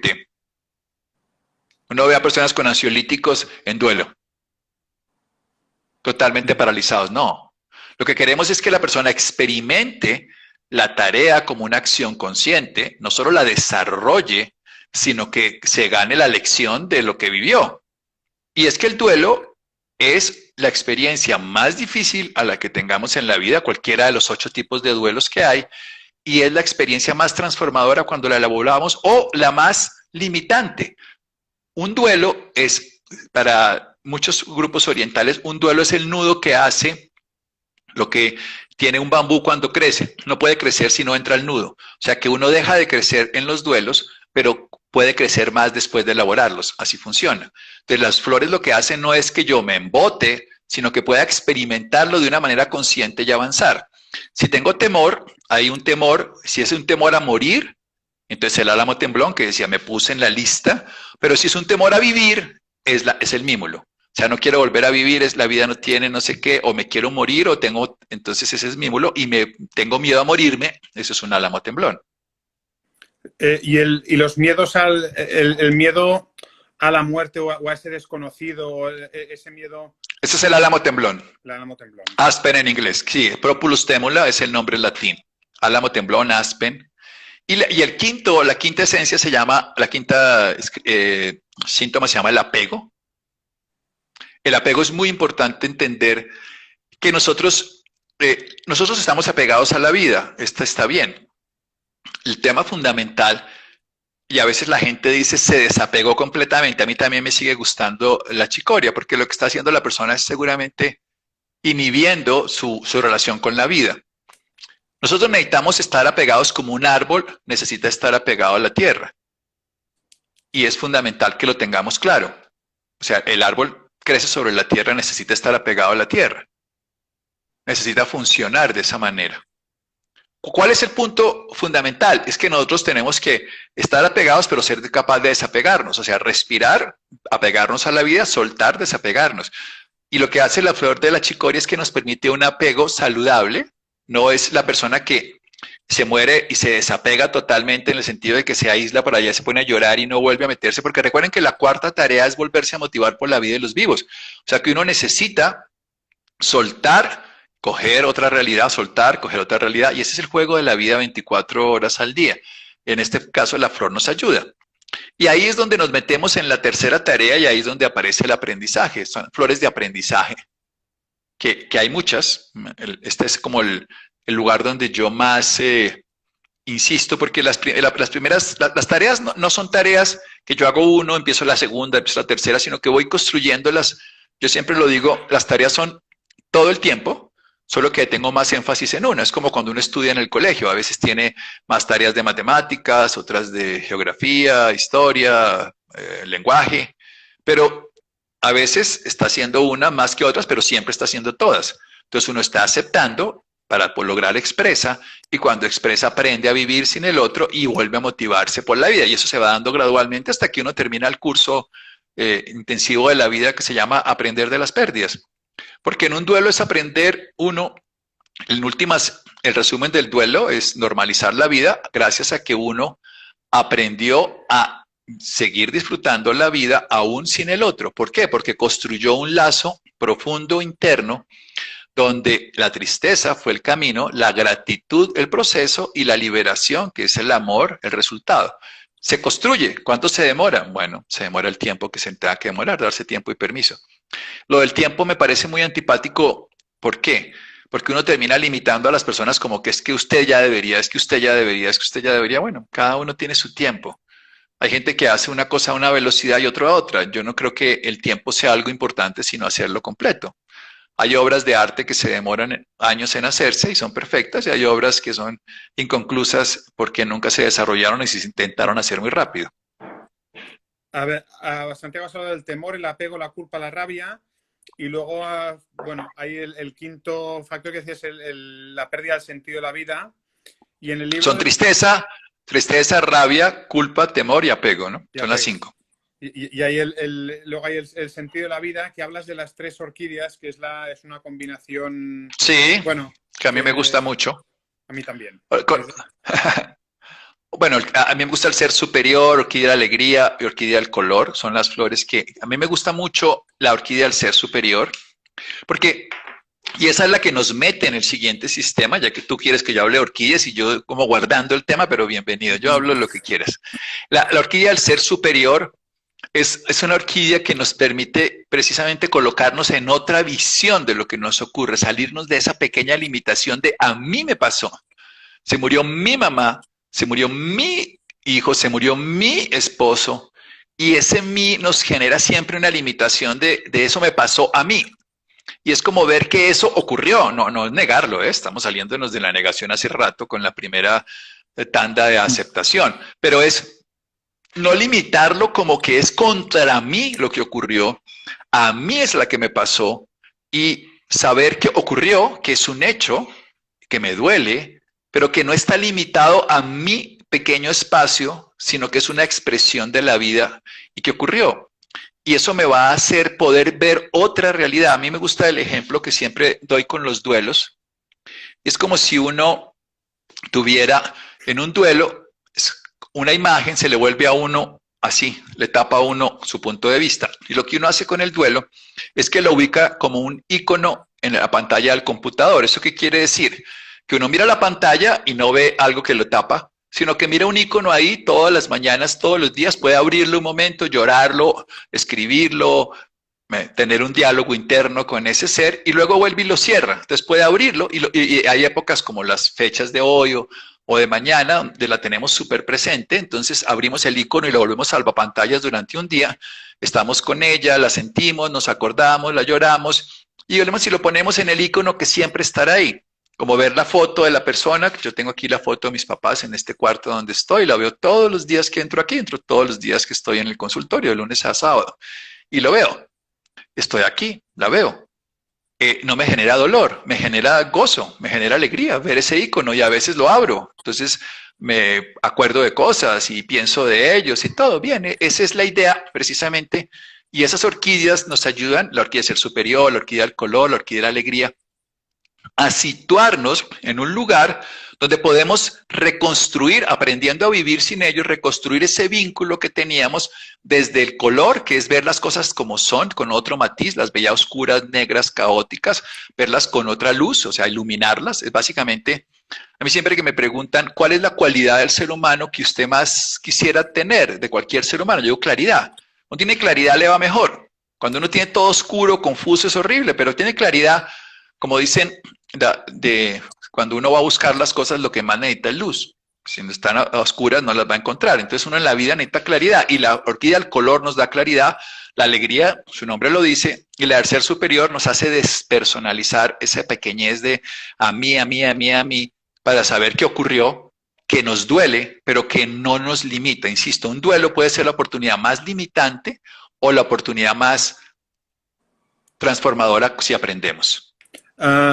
Speaker 2: uno ve a personas con ansiolíticos en duelo, totalmente paralizados. No, Lo que queremos es que la persona experimente la tarea como una acción consciente, no solo la desarrolle, sino que se gane la lección de lo que vivió. Y es que el duelo es la experiencia más difícil a la que tengamos en la vida, cualquiera de los 8 tipos de duelos que hay, y es la experiencia más transformadora cuando la elaboramos o la más limitante. Un duelo es, para muchos grupos orientales, un duelo es el nudo que hace lo que tiene un bambú cuando crece. No puede crecer si no entra el nudo. O sea que uno deja de crecer en los duelos, pero puede crecer más después de elaborarlos. Así funciona. Entonces las flores lo que hacen no es que yo me embote, sino que pueda experimentarlo de una manera consciente y avanzar. Si tengo temor, hay un temor, si es un temor a morir, entonces el álamo temblón, que decía, me puse en la lista, pero si es un temor a vivir, es el mímulo. O sea, no quiero volver a vivir, es la vida no tiene no sé qué, o me quiero morir, o tengo, entonces ese es mímulo, y tengo miedo a morirme, eso es un álamo temblón.
Speaker 1: Y los miedos el miedo a la muerte o a ese desconocido, ese miedo...
Speaker 2: Ese es el álamo temblón.
Speaker 1: El álamo temblón.
Speaker 2: Aspen en inglés, sí, Propulus temula es el nombre latín. Álamo temblón, aspen. Y el quinto, la quinta esencia se llama, la quinta síntoma se llama el apego. El apego es muy importante entender que nosotros estamos apegados a la vida, esta está bien. El tema fundamental, y a veces la gente dice se desapegó completamente, a mí también me sigue gustando la chicoria, porque lo que está haciendo la persona es seguramente inhibiendo su relación con la vida. Nosotros necesitamos estar apegados como un árbol necesita estar apegado a la tierra. Y es fundamental que lo tengamos claro. O sea, el árbol crece sobre la tierra, necesita estar apegado a la tierra. Necesita funcionar de esa manera. ¿Cuál es el punto fundamental? Es que nosotros tenemos que estar apegados, pero ser capaz de desapegarnos. O sea, respirar, apegarnos a la vida, soltar, desapegarnos. Y lo que hace la flor de la chicoria es que nos permite un apego saludable. No es la persona que se muere y se desapega totalmente en el sentido de que se aísla por allá, se pone a llorar y no vuelve a meterse, porque recuerden que la cuarta tarea es volverse a motivar por la vida de los vivos. O sea que uno necesita soltar, coger otra realidad, soltar, coger otra realidad, y ese es el juego de la vida 24 horas al día. En este caso la flor nos ayuda. Y ahí es donde nos metemos en la tercera tarea y ahí es donde aparece el aprendizaje. Son flores de aprendizaje, que hay muchas. Este es como el lugar donde yo más insisto, porque las primeras, las tareas no son tareas que yo hago uno, empiezo la segunda, empiezo la tercera, sino que voy construyéndolas. Yo siempre lo digo, las tareas son todo el tiempo, solo que tengo más énfasis en una. Es como cuando uno estudia en el colegio, a veces tiene más tareas de matemáticas, otras de geografía, historia, lenguaje, pero a veces está haciendo una más que otras, pero siempre está haciendo todas. Entonces uno está aceptando para lograr expresa, y cuando expresa aprende a vivir sin el otro y vuelve a motivarse por la vida, y eso se va dando gradualmente hasta que uno termina el curso intensivo de la vida que se llama Aprender de las Pérdidas. Porque en un duelo es aprender uno, en últimas, el resumen del duelo es normalizar la vida gracias a que uno aprendió a seguir disfrutando la vida aún sin el otro. ¿Por qué? Porque construyó un lazo profundo interno donde la tristeza fue el camino, la gratitud el proceso y la liberación, que es el amor, el resultado. Se construye. ¿Cuánto se demora? Bueno, se demora el tiempo que se tenga que demorar, darse tiempo y permiso. Lo del tiempo me parece muy antipático. ¿Por qué? Porque uno termina limitando a las personas como que es que usted ya debería, es que usted ya debería, es que usted ya debería. Bueno, cada uno tiene su tiempo. Hay gente que hace una cosa a una velocidad y otra a otra. Yo no creo que el tiempo sea algo importante, sino hacerlo completo. Hay obras de arte que se demoran años en hacerse y son perfectas, y hay obras que son inconclusas porque nunca se desarrollaron y se intentaron hacer muy rápido.
Speaker 1: A ver, Santiago has hablado del temor, el apego, la culpa, la rabia, y luego, bueno, hay el quinto factor que decías, la pérdida del sentido de la vida. Y en el libro
Speaker 2: son tristeza, rabia, culpa, temor y apego, ¿no? Son las 5.
Speaker 1: Y hay luego hay el sentido de la vida, que hablas de las 3 orquídeas, que es una combinación...
Speaker 2: Sí,
Speaker 1: bueno,
Speaker 2: que a mí me gusta mucho.
Speaker 1: A mí también.
Speaker 2: Bueno, a mí me gusta el ser superior, orquídea de alegría y orquídea del color. Son las flores que... A mí me gusta mucho la orquídea del ser superior, porque Y esa es la que nos mete en el siguiente sistema, ya que tú quieres que yo hable de orquídeas y yo como guardando el tema, pero bienvenido, yo hablo de lo que quieras. La orquídea del ser superior es una orquídea que nos permite precisamente colocarnos en otra visión de lo que nos ocurre, salirnos de esa pequeña limitación de a mí me pasó. Se murió mi mamá, se murió mi hijo, se murió mi esposo, y ese mí nos genera siempre una limitación de eso me pasó a mí. Y es como ver que eso ocurrió, no es negarlo, ¿eh? Estamos saliéndonos de la negación hace rato con la primera tanda de aceptación, pero es no limitarlo como que es contra mí lo que ocurrió, a mí es la que me pasó, y saber que ocurrió, que es un hecho, que me duele, pero que no está limitado a mi pequeño espacio, sino que es una expresión de la vida y que ocurrió. Y eso me va a hacer poder ver otra realidad. A mí me gusta el ejemplo que siempre doy con los duelos. Es como si uno tuviera en un duelo una imagen, se le vuelve a uno así, le tapa a uno su punto de vista. Y lo que uno hace con el duelo es que lo ubica como un icono en la pantalla del computador. ¿Eso qué quiere decir? Que uno mira la pantalla y no ve algo que lo tapa, sino que mira un icono ahí todas las mañanas, todos los días, puede abrirlo un momento, llorarlo, escribirlo, tener un diálogo interno con ese ser, y luego vuelve y lo cierra. Entonces puede abrirlo, y hay épocas como las fechas de hoy o de mañana, donde la tenemos súper presente. Entonces abrimos el icono y lo volvemos salvapantallas durante un día, estamos con ella, la sentimos, nos acordamos, la lloramos, y volvemos y lo ponemos en el icono que siempre estará ahí. Como ver la foto de la persona, que yo tengo aquí la foto de mis papás en este cuarto donde estoy, la veo todos los días que entro aquí, entro todos los días que estoy en el consultorio, de lunes a sábado, y lo veo. Estoy aquí, la veo. No me genera dolor, me genera gozo, me genera alegría ver ese icono, y a veces lo abro. Entonces me acuerdo de cosas y pienso de ellos y todo. Bien, esa es la idea precisamente. Y esas orquídeas nos ayudan, la orquídea del ser superior, la orquídea del color, la orquídea de la alegría, a situarnos en un lugar donde podemos reconstruir, aprendiendo a vivir sin ellos, reconstruir ese vínculo que teníamos desde el color, que es ver las cosas como son, con otro matiz, las veía oscuras, negras, caóticas, verlas con otra luz, o sea, iluminarlas. Es básicamente, a mí siempre que me preguntan cuál es la cualidad del ser humano que usted más quisiera tener, de cualquier ser humano, yo digo claridad. Cuando tiene claridad le va mejor. Cuando uno tiene todo oscuro, confuso, es horrible, pero tiene claridad, como dicen, cuando uno va a buscar las cosas, lo que más necesita es luz. Si no están a oscuras, no las va a encontrar. Entonces uno en la vida necesita claridad, y la orquídea del color nos da claridad, la alegría, su nombre lo dice, y la del ser superior nos hace despersonalizar esa pequeñez de a mí, a mí, a mí, a mí, para saber qué ocurrió, que nos duele, pero que no nos limita. Insisto, un duelo puede ser la oportunidad más limitante o la oportunidad más transformadora si aprendemos.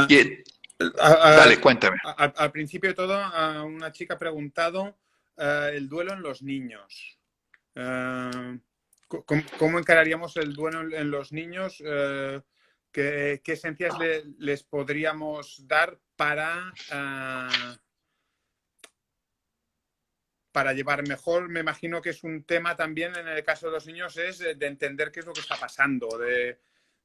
Speaker 2: Y, dale, cuéntame.
Speaker 1: Al principio de todo, una chica ha preguntado el duelo en los niños. ¿Cómo encararíamos el duelo en los niños? ¿Qué esencias les podríamos dar para llevar mejor? Me imagino que es un tema también en el caso de los niños, es de entender qué es lo que está pasando,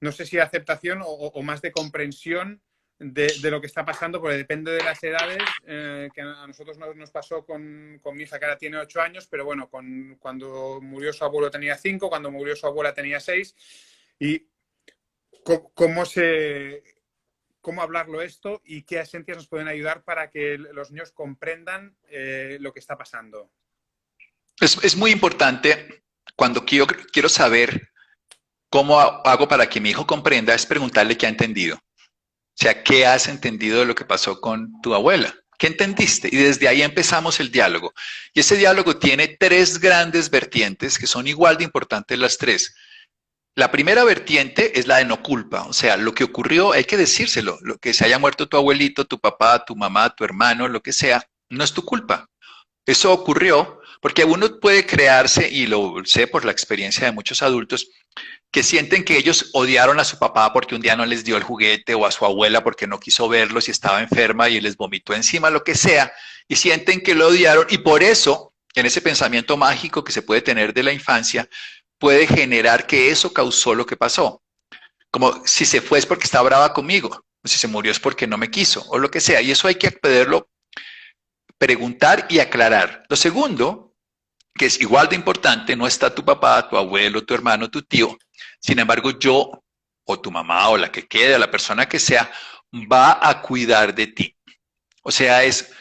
Speaker 1: no sé si aceptación o más de comprensión de lo que está pasando, porque depende de las edades, que a nosotros nos pasó con mi hija, que ahora tiene 8 años, pero bueno, cuando murió su abuelo tenía 5, cuando murió su abuela tenía 6, y cómo hablarlo esto y qué esencias nos pueden ayudar para que los niños comprendan lo que está pasando.
Speaker 2: Es muy importante, cuando quiero saber cómo hago para que mi hijo comprenda, es preguntarle qué ha entendido. O sea, ¿qué has entendido de lo que pasó con tu abuela? ¿Qué entendiste? Y desde ahí empezamos el diálogo. Y ese diálogo tiene 3 grandes vertientes que son igual de importantes las 3. La primera vertiente es la de no culpa. O sea, lo que ocurrió hay que decírselo. Lo que se haya muerto tu abuelito, tu papá, tu mamá, tu hermano, lo que sea, no es tu culpa. Eso ocurrió porque uno puede crearse, y lo sé por la experiencia de muchos adultos, que sienten que ellos odiaron a su papá porque un día no les dio el juguete, o a su abuela porque no quiso verlos y estaba enferma y les vomitó encima, lo que sea, y sienten que lo odiaron, y por eso, en ese pensamiento mágico que se puede tener de la infancia, puede generar que eso causó lo que pasó. Como si se fue es porque está brava conmigo. Si se murió es porque no me quiso, o lo que sea. Y eso hay que poderlo preguntar y aclarar. Lo segundo, que es igual de importante, no está tu papá, tu abuelo, tu hermano, tu tío. Sin embargo, yo o tu mamá o la que quede, la persona que sea, va a cuidar de ti. O sea, es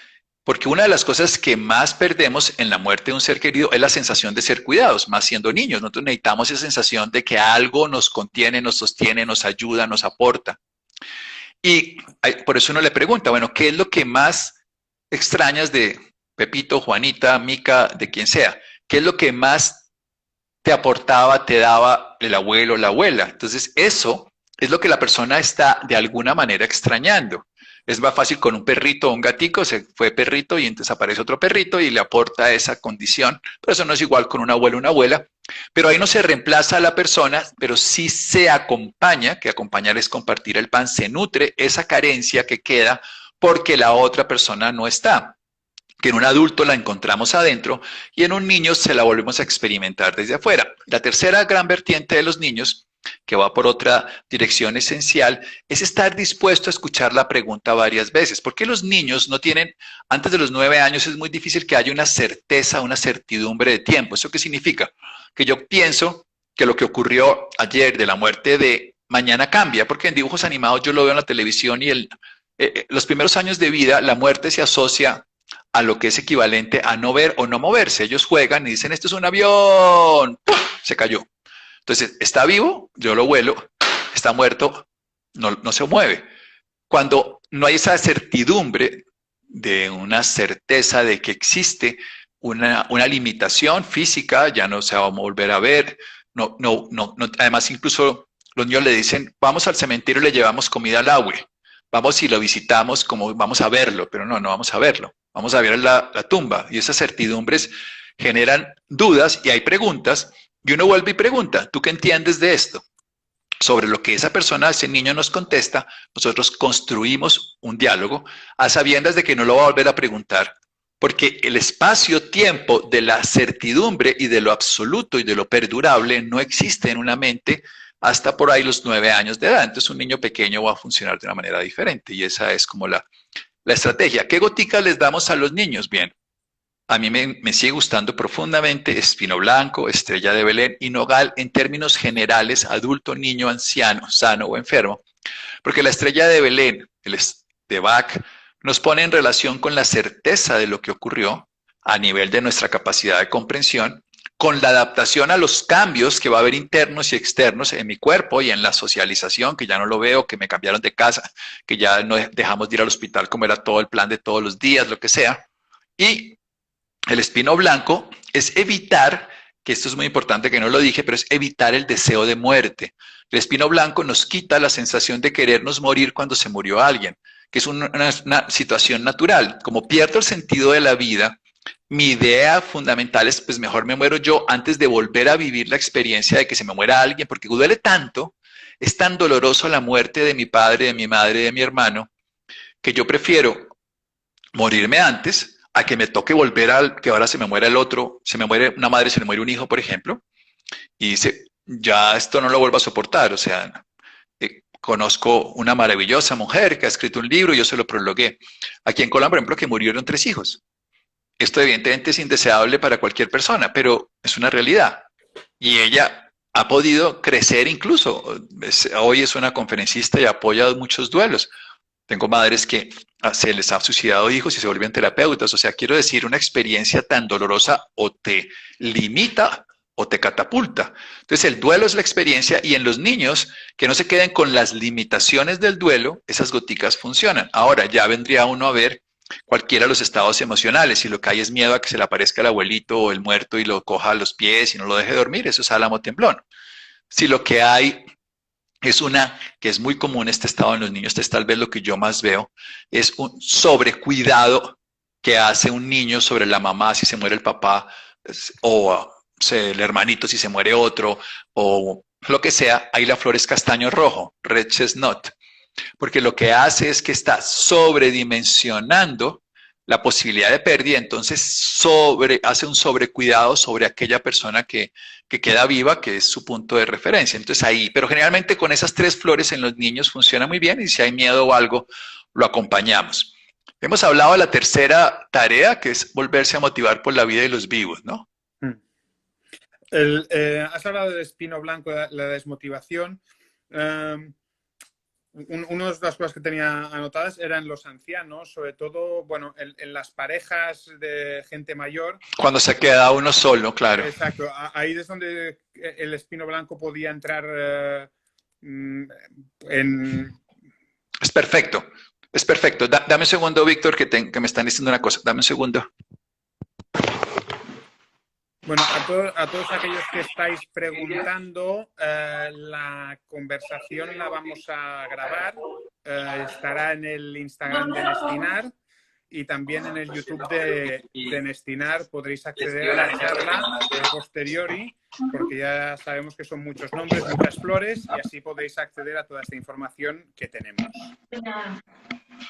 Speaker 2: porque una de las cosas que más perdemos en la muerte de un ser querido es la sensación de ser cuidados, más siendo niños. Nosotros necesitamos esa sensación de que algo nos contiene, nos sostiene, nos ayuda, nos aporta. Y por eso uno le pregunta, bueno, ¿qué es lo que más extrañas de Pepito, Juanita, Mica, de quien sea? ¿Qué es lo que más te aportaba, te daba el abuelo, la abuela? Entonces, eso es lo que la persona está de alguna manera extrañando. Es más fácil con un perrito o un gatico, se fue perrito y entonces aparece otro perrito y le aporta esa condición, pero eso no es igual con un abuelo o una abuela. Pero ahí no se reemplaza a la persona, pero sí se acompaña, que acompañar es compartir el pan, se nutre esa carencia que queda porque la otra persona no está, que en un adulto la encontramos adentro y en un niño se la volvemos a experimentar desde afuera. La tercera gran vertiente de los niños, que va por otra dirección esencial, es estar dispuesto a escuchar la pregunta varias veces. ¿Por qué los niños no tienen, antes de los 9 años es muy difícil que haya una certeza, una certidumbre de tiempo? ¿Eso qué significa? Que yo pienso que lo que ocurrió ayer de la muerte de mañana cambia, porque en dibujos animados yo lo veo en la televisión y los primeros años de vida, la muerte se asocia a lo que es equivalente a no ver o no moverse. Ellos juegan y dicen, esto es un avión, ¡pum! Se cayó. Entonces, está vivo, yo lo vuelo, está muerto, no se mueve. Cuando no hay esa certidumbre de una certeza de que existe una limitación física, ya no se va a volver a ver, además incluso los niños le dicen, vamos al cementerio y le llevamos comida al agua, vamos y lo visitamos como vamos a verlo, pero no vamos a verlo, vamos a ver la tumba, y esas certidumbres generan dudas y hay preguntas. Y uno vuelve y pregunta, ¿tú qué entiendes de esto? Sobre lo que esa persona, ese niño nos contesta, nosotros construimos un diálogo a sabiendas de que no lo va a volver a preguntar, porque el espacio-tiempo de la certidumbre y de lo absoluto y de lo perdurable no existe en una mente hasta por ahí los 9 años de edad. Entonces un niño pequeño va a funcionar de una manera diferente y esa es como la estrategia. ¿Qué gotica les damos a los niños? Bien. A mí me sigue gustando profundamente Espino Blanco, Estrella de Belén y Nogal en términos generales, adulto, niño, anciano, sano o enfermo, porque la Estrella de Belén, el de Bach, nos pone en relación con la certeza de lo que ocurrió a nivel de nuestra capacidad de comprensión, con la adaptación a los cambios que va a haber internos y externos en mi cuerpo y en la socialización, que ya no lo veo, que me cambiaron de casa, que ya no dejamos de ir al hospital como era todo el plan de todos los días, lo que sea, y el espino blanco es evitar, que esto es muy importante que no lo dije, pero es evitar el deseo de muerte. El espino blanco nos quita la sensación de querernos morir cuando se murió alguien, que es una situación natural. Como pierdo el sentido de la vida, mi idea fundamental es, pues mejor me muero yo antes de volver a vivir la experiencia de que se me muera alguien, porque duele tanto, es tan doloroso la muerte de mi padre, de mi madre, de mi hermano, que yo prefiero morirme antes a que me toque volver que ahora se me muera el otro, se me muere una madre, se le muere un hijo, por ejemplo, y dice, ya esto no lo vuelvo a soportar. O sea, conozco una maravillosa mujer que ha escrito un libro y yo se lo prologué. Aquí en Colombia, por ejemplo, que murieron 3 hijos. Esto evidentemente es indeseable para cualquier persona, pero es una realidad. Y ella ha podido crecer incluso. Hoy es una conferencista y apoya muchos duelos. Tengo madres que se les ha suicidado hijos y se vuelven terapeutas. O sea, quiero decir, una experiencia tan dolorosa o te limita o te catapulta. Entonces, el duelo es la experiencia y en los niños que no se queden con las limitaciones del duelo, esas goticas funcionan. Ahora, ya vendría uno a ver cualquiera de los estados emocionales. Si lo que hay es miedo a que se le aparezca el abuelito o el muerto y lo coja a los pies y no lo deje dormir, eso es álamo temblón. Si lo que hay es que es muy común este estado en los niños, es tal vez lo que yo más veo, es un sobrecuidado que hace un niño sobre la mamá si se muere el papá, o el hermanito si se muere otro, o lo que sea. Ahí la flor es castaño rojo, red chestnut, porque lo que hace es que está sobredimensionando la posibilidad de pérdida, entonces hace un sobrecuidado sobre aquella persona que queda viva, que es su punto de referencia. Entonces ahí, pero generalmente con esas 3 flores en los niños funciona muy bien y si hay miedo o algo, lo acompañamos. Hemos hablado de la tercera tarea, que es volverse a motivar por la vida de los vivos, ¿no?
Speaker 1: Has hablado del espino blanco, la desmotivación. Una de las cosas que tenía anotadas eran los ancianos, sobre todo, bueno, en las parejas de gente mayor.
Speaker 2: Cuando se queda uno solo, claro.
Speaker 1: Exacto, ahí es donde el espino blanco podía entrar en...
Speaker 2: Es perfecto, es perfecto. Dame un segundo, Víctor, que me están diciendo una cosa. Dame un segundo.
Speaker 1: Bueno, a todos aquellos que estáis preguntando, la conversación la vamos a grabar. Estará en el Instagram de Nestinar y también en el YouTube de Nestinar. Podréis acceder a la charla a posteriori, porque ya sabemos que son muchos nombres, muchas flores, y así podéis acceder a toda esta información que tenemos.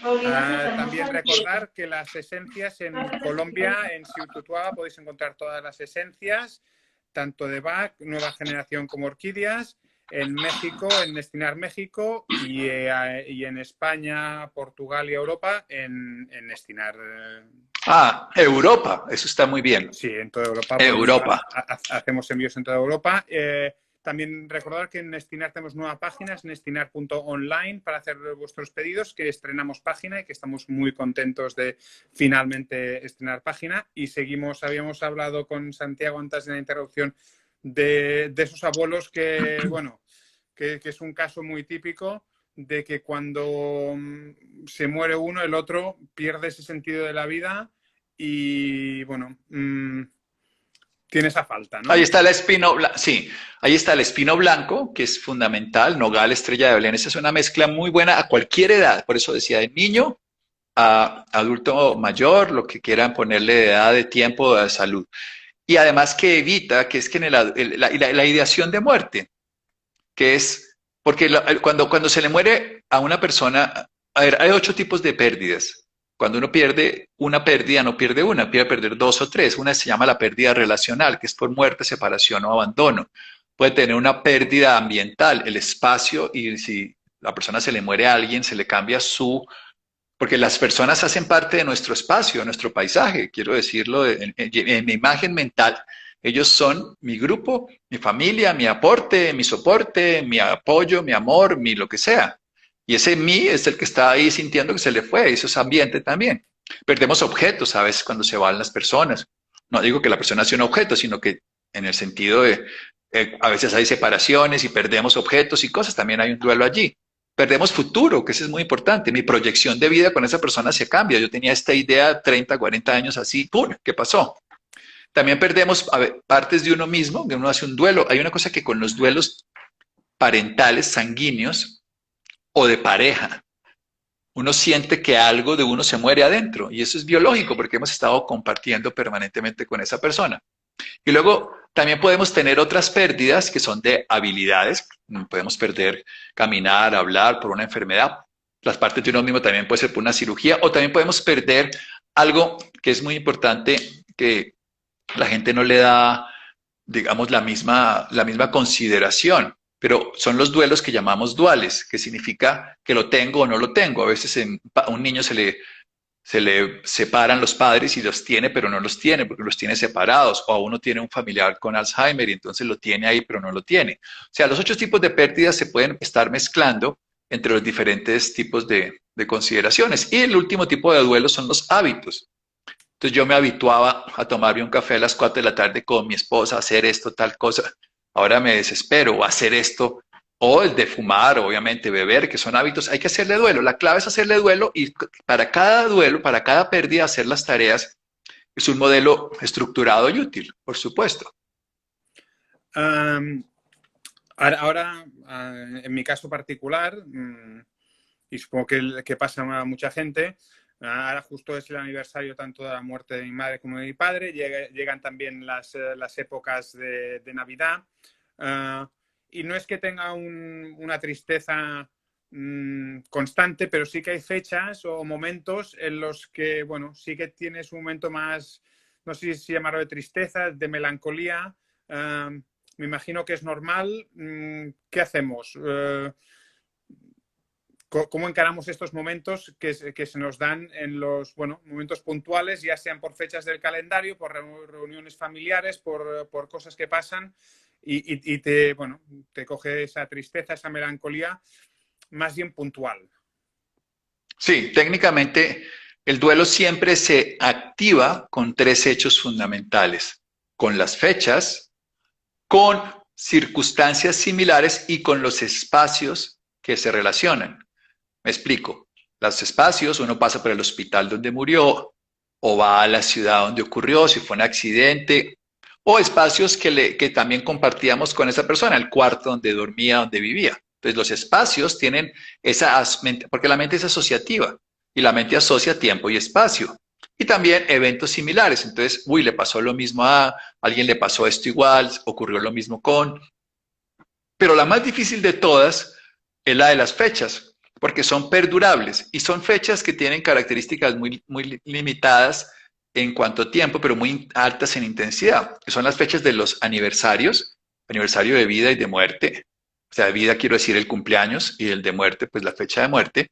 Speaker 1: También recordar que las esencias en Colombia, en Ciututua, podéis encontrar todas las esencias, tanto de Bach, nueva generación, como orquídeas. En México, en Nestinar México, y en España, Portugal y Europa, en Nestinar.
Speaker 2: Europa, eso está muy bien.
Speaker 1: Sí, en toda Europa.
Speaker 2: Europa.
Speaker 1: Hacemos envíos en toda Europa. También recordar que en Nestinar tenemos nueva página, es nestinar.online, para hacer vuestros pedidos, que estrenamos página y que estamos muy contentos de finalmente estrenar página. Y habíamos hablado con Santiago antes de la interrupción de esos abuelos que, bueno, que es un caso muy típico de que cuando se muere uno, el otro pierde ese sentido de la vida y, bueno... tiene esa falta, ¿no?
Speaker 2: Ahí está el espino blanco, sí, ahí está el espino blanco, que es fundamental, nogal, estrella de Belén. Esa es una mezcla muy buena a cualquier edad, por eso decía de niño a adulto mayor, lo que quieran ponerle de edad, de tiempo, de salud. Y además que evita, que es que la ideación de muerte, que es, porque cuando se le muere a una persona, a ver, hay 8 tipos de pérdidas. Cuando uno pierde una pérdida, no pierde una, pierde perder 2 o 3. Una se llama la pérdida relacional, que es por muerte, separación o abandono. Puede tener una pérdida ambiental, el espacio, y si la persona se le muere a alguien, se le cambia porque las personas hacen parte de nuestro espacio, de nuestro paisaje, quiero decirlo en mi imagen mental. Ellos son mi grupo, mi familia, mi aporte, mi soporte, mi apoyo, mi amor, mi lo que sea. Y ese mí es el que está ahí sintiendo que se le fue, eso es ambiente también. Perdemos objetos a veces cuando se van las personas. No digo que la persona sea un objeto, sino que en el sentido de, a veces hay separaciones y perdemos objetos y cosas, también hay un duelo allí. Perdemos futuro, que eso es muy importante. Mi proyección de vida con esa persona se cambia. Yo tenía esta idea 30, 40 años así, ¡pum! ¿Qué pasó? También perdemos partes de uno mismo, que uno hace un duelo. Hay una cosa que con los duelos parentales, sanguíneos o de pareja, uno siente que algo de uno se muere adentro y eso es biológico porque hemos estado compartiendo permanentemente con esa persona. Y luego también podemos tener otras pérdidas que son de habilidades. Podemos perder caminar, hablar por una enfermedad. Las partes de uno mismo también puede ser por una cirugía o también podemos perder algo que es muy importante que la gente no le da, digamos, la misma consideración, pero son los duelos que llamamos duales, que significa que lo tengo o no lo tengo. A veces a un niño se le separan los padres y los tiene, pero no los tiene, porque los tiene separados, o a uno tiene un familiar con Alzheimer y entonces lo tiene ahí, pero no lo tiene. O sea, los 8 tipos de pérdidas se pueden estar mezclando entre los diferentes tipos de consideraciones. Y el último tipo de duelo son los hábitos. Entonces yo me habituaba a tomarme un café a las 4 de la tarde con mi esposa, a hacer esto, tal cosa. Ahora me desespero, o hacer esto, o el de fumar, obviamente, beber, que son hábitos. Hay que hacerle duelo. La clave es hacerle duelo y para cada duelo, para cada pérdida, hacer las tareas. Es un modelo estructurado y útil, por supuesto.
Speaker 1: Ahora, en mi caso particular, y supongo que pasa a mucha gente, ahora justo es el aniversario tanto de la muerte de mi madre como de mi padre, llegan también las épocas de Navidad, y no es que tenga una tristeza constante, pero sí que hay fechas o momentos en los que, bueno, sí que tienes un momento más, no sé si llamarlo de tristeza, de melancolía. Me imagino que es normal. ¿Qué hacemos? ¿Cómo encaramos estos momentos que se nos dan en los, bueno, momentos puntuales, ya sean por fechas del calendario, por reuniones familiares, por cosas que pasan y te, bueno, te coge esa tristeza, esa melancolía más bien puntual?
Speaker 2: Sí, técnicamente el duelo siempre se activa con tres hechos fundamentales, con las fechas, con circunstancias similares y con los espacios que se relacionan. Me explico. Los espacios, uno pasa por el hospital donde murió o va a la ciudad donde ocurrió, si fue un accidente, o espacios que también compartíamos con esa persona, el cuarto donde dormía, donde vivía. Entonces los espacios tienen esa, porque la mente es asociativa y la mente asocia tiempo y espacio. Y también eventos similares. Entonces, uy, le pasó lo mismo a alguien, le pasó esto igual, ocurrió lo mismo con. Pero la más difícil de todas es la de las fechas, porque son perdurables y son fechas que tienen características muy limitadas en cuanto a tiempo, pero muy altas en intensidad, que son las fechas de los aniversarios, aniversario de vida y de muerte. O sea, de vida quiero decir el cumpleaños y el de muerte, pues la fecha de muerte.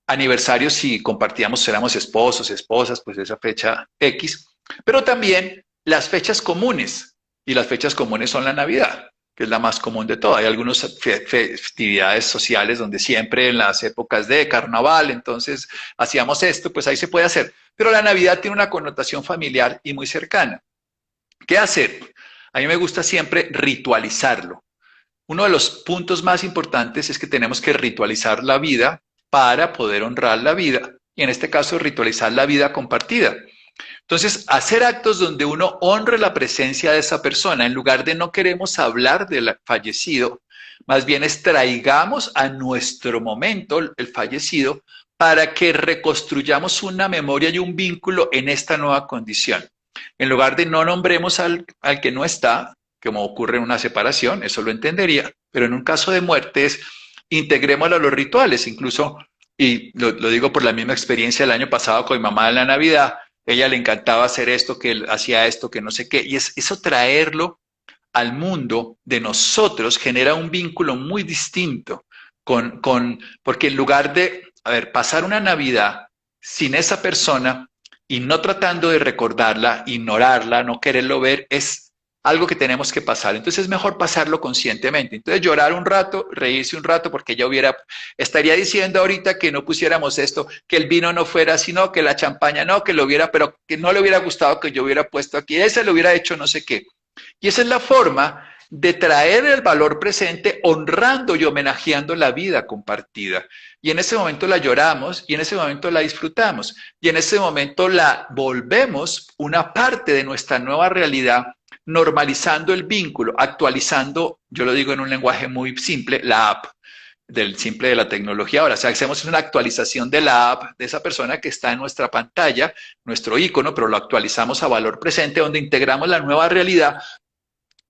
Speaker 2: Aniversario si compartíamos, éramos esposos, esposas, pues esa fecha X, pero también las fechas comunes, y las fechas comunes son la Navidad, que es la más común de todas. Hay algunas festividades sociales donde siempre en las épocas de carnaval, entonces hacíamos esto, pues ahí se puede hacer. Pero la Navidad tiene una connotación familiar y muy cercana. ¿Qué hacer? A mí me gusta siempre ritualizarlo. Uno de los puntos más importantes es que tenemos que ritualizar la vida para poder honrar la vida y en este caso ritualizar la vida compartida. Entonces, hacer actos donde uno honre la presencia de esa persona, en lugar de no queremos hablar del fallecido, más bien extraigamos a nuestro momento el fallecido para que reconstruyamos una memoria y un vínculo en esta nueva condición. En lugar de no nombremos al que no está, como ocurre en una separación, eso lo entendería, pero en un caso de muerte es integrémoslo a los rituales, incluso, y lo digo por la misma experiencia el año pasado con mi mamá en la Navidad, ella le encantaba hacer esto, que él hacía esto, que no sé qué, y es eso traerlo al mundo de nosotros genera un vínculo muy distinto porque en lugar de, a ver, pasar una Navidad sin esa persona y no tratando de recordarla, ignorarla, no quererlo ver, es algo que tenemos que pasar. Entonces es mejor pasarlo conscientemente. Entonces llorar un rato, reírse un rato, porque ella estaría diciendo ahorita que no pusiéramos esto, que el vino no fuera así, no, que la champaña no, que lo hubiera, pero que no le hubiera gustado que yo hubiera puesto aquí, ese lo hubiera hecho no sé qué. Y esa es la forma de traer el valor presente honrando y homenajeando la vida compartida. Y en ese momento la lloramos y en ese momento la disfrutamos y en ese momento la volvemos una parte de nuestra nueva realidad, normalizando el vínculo, actualizando, yo lo digo en un lenguaje muy simple, la app del simple de la tecnología. Ahora, si hacemos una actualización de la app de esa persona que está en nuestra pantalla, nuestro icono, pero lo actualizamos a valor presente, donde integramos la nueva realidad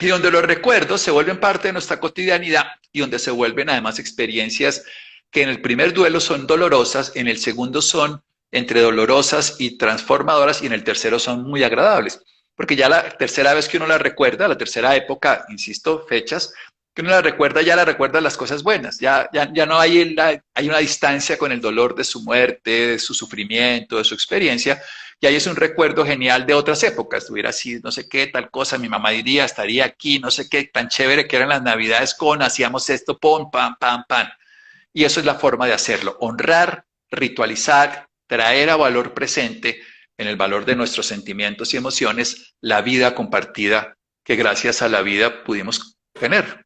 Speaker 2: y donde los recuerdos se vuelven parte de nuestra cotidianidad y donde se vuelven además experiencias que en el primer duelo son dolorosas, en el segundo son entre dolorosas y transformadoras y en el tercero son muy agradables. Porque ya la tercera vez que uno la recuerda, la tercera época, insisto, fechas, que uno la recuerda, ya la recuerda las cosas buenas, ya no hay, hay una distancia con el dolor de su muerte, de su sufrimiento, de su experiencia, y ahí es un recuerdo genial de otras épocas, estuviera así, no sé qué, tal cosa, mi mamá diría, estaría aquí, no sé qué, tan chévere que eran las navidades con, hacíamos esto, pum, pam, pam, pam. Y eso es la forma de hacerlo, honrar, ritualizar, traer a valor presente, en el valor de nuestros sentimientos y emociones, la vida compartida que gracias a la vida pudimos tener.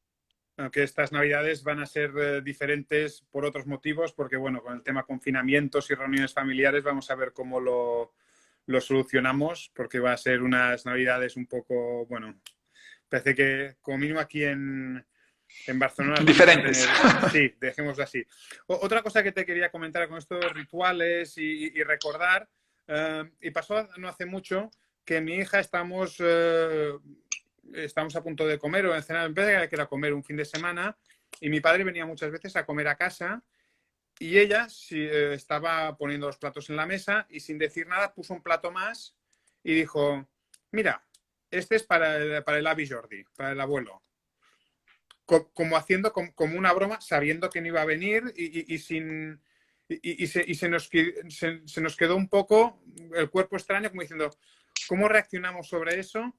Speaker 1: Aunque estas navidades van a ser diferentes por otros motivos, porque bueno, con el tema confinamientos y reuniones familiares vamos a ver cómo lo solucionamos, porque va a ser unas navidades un poco, bueno, parece que como mínimo aquí en Barcelona vamos a
Speaker 2: Diferentes.
Speaker 1: tener, sí, dejémoslo así. Otra cosa que te quería comentar con estos rituales y recordar, y pasó no hace mucho que mi hija estamos a punto de comer o de cenar, en vez de que era comer un fin de semana, y mi padre venía muchas veces a comer a casa Y ella estaba poniendo los platos en la mesa y sin decir nada puso un plato más y dijo, mira, este es para el avi Jordi, para el abuelo. Como haciendo como una broma, sabiendo que no iba a venir y sin... se nos quedó un poco el cuerpo extraño, como diciendo, ¿cómo reaccionamos sobre eso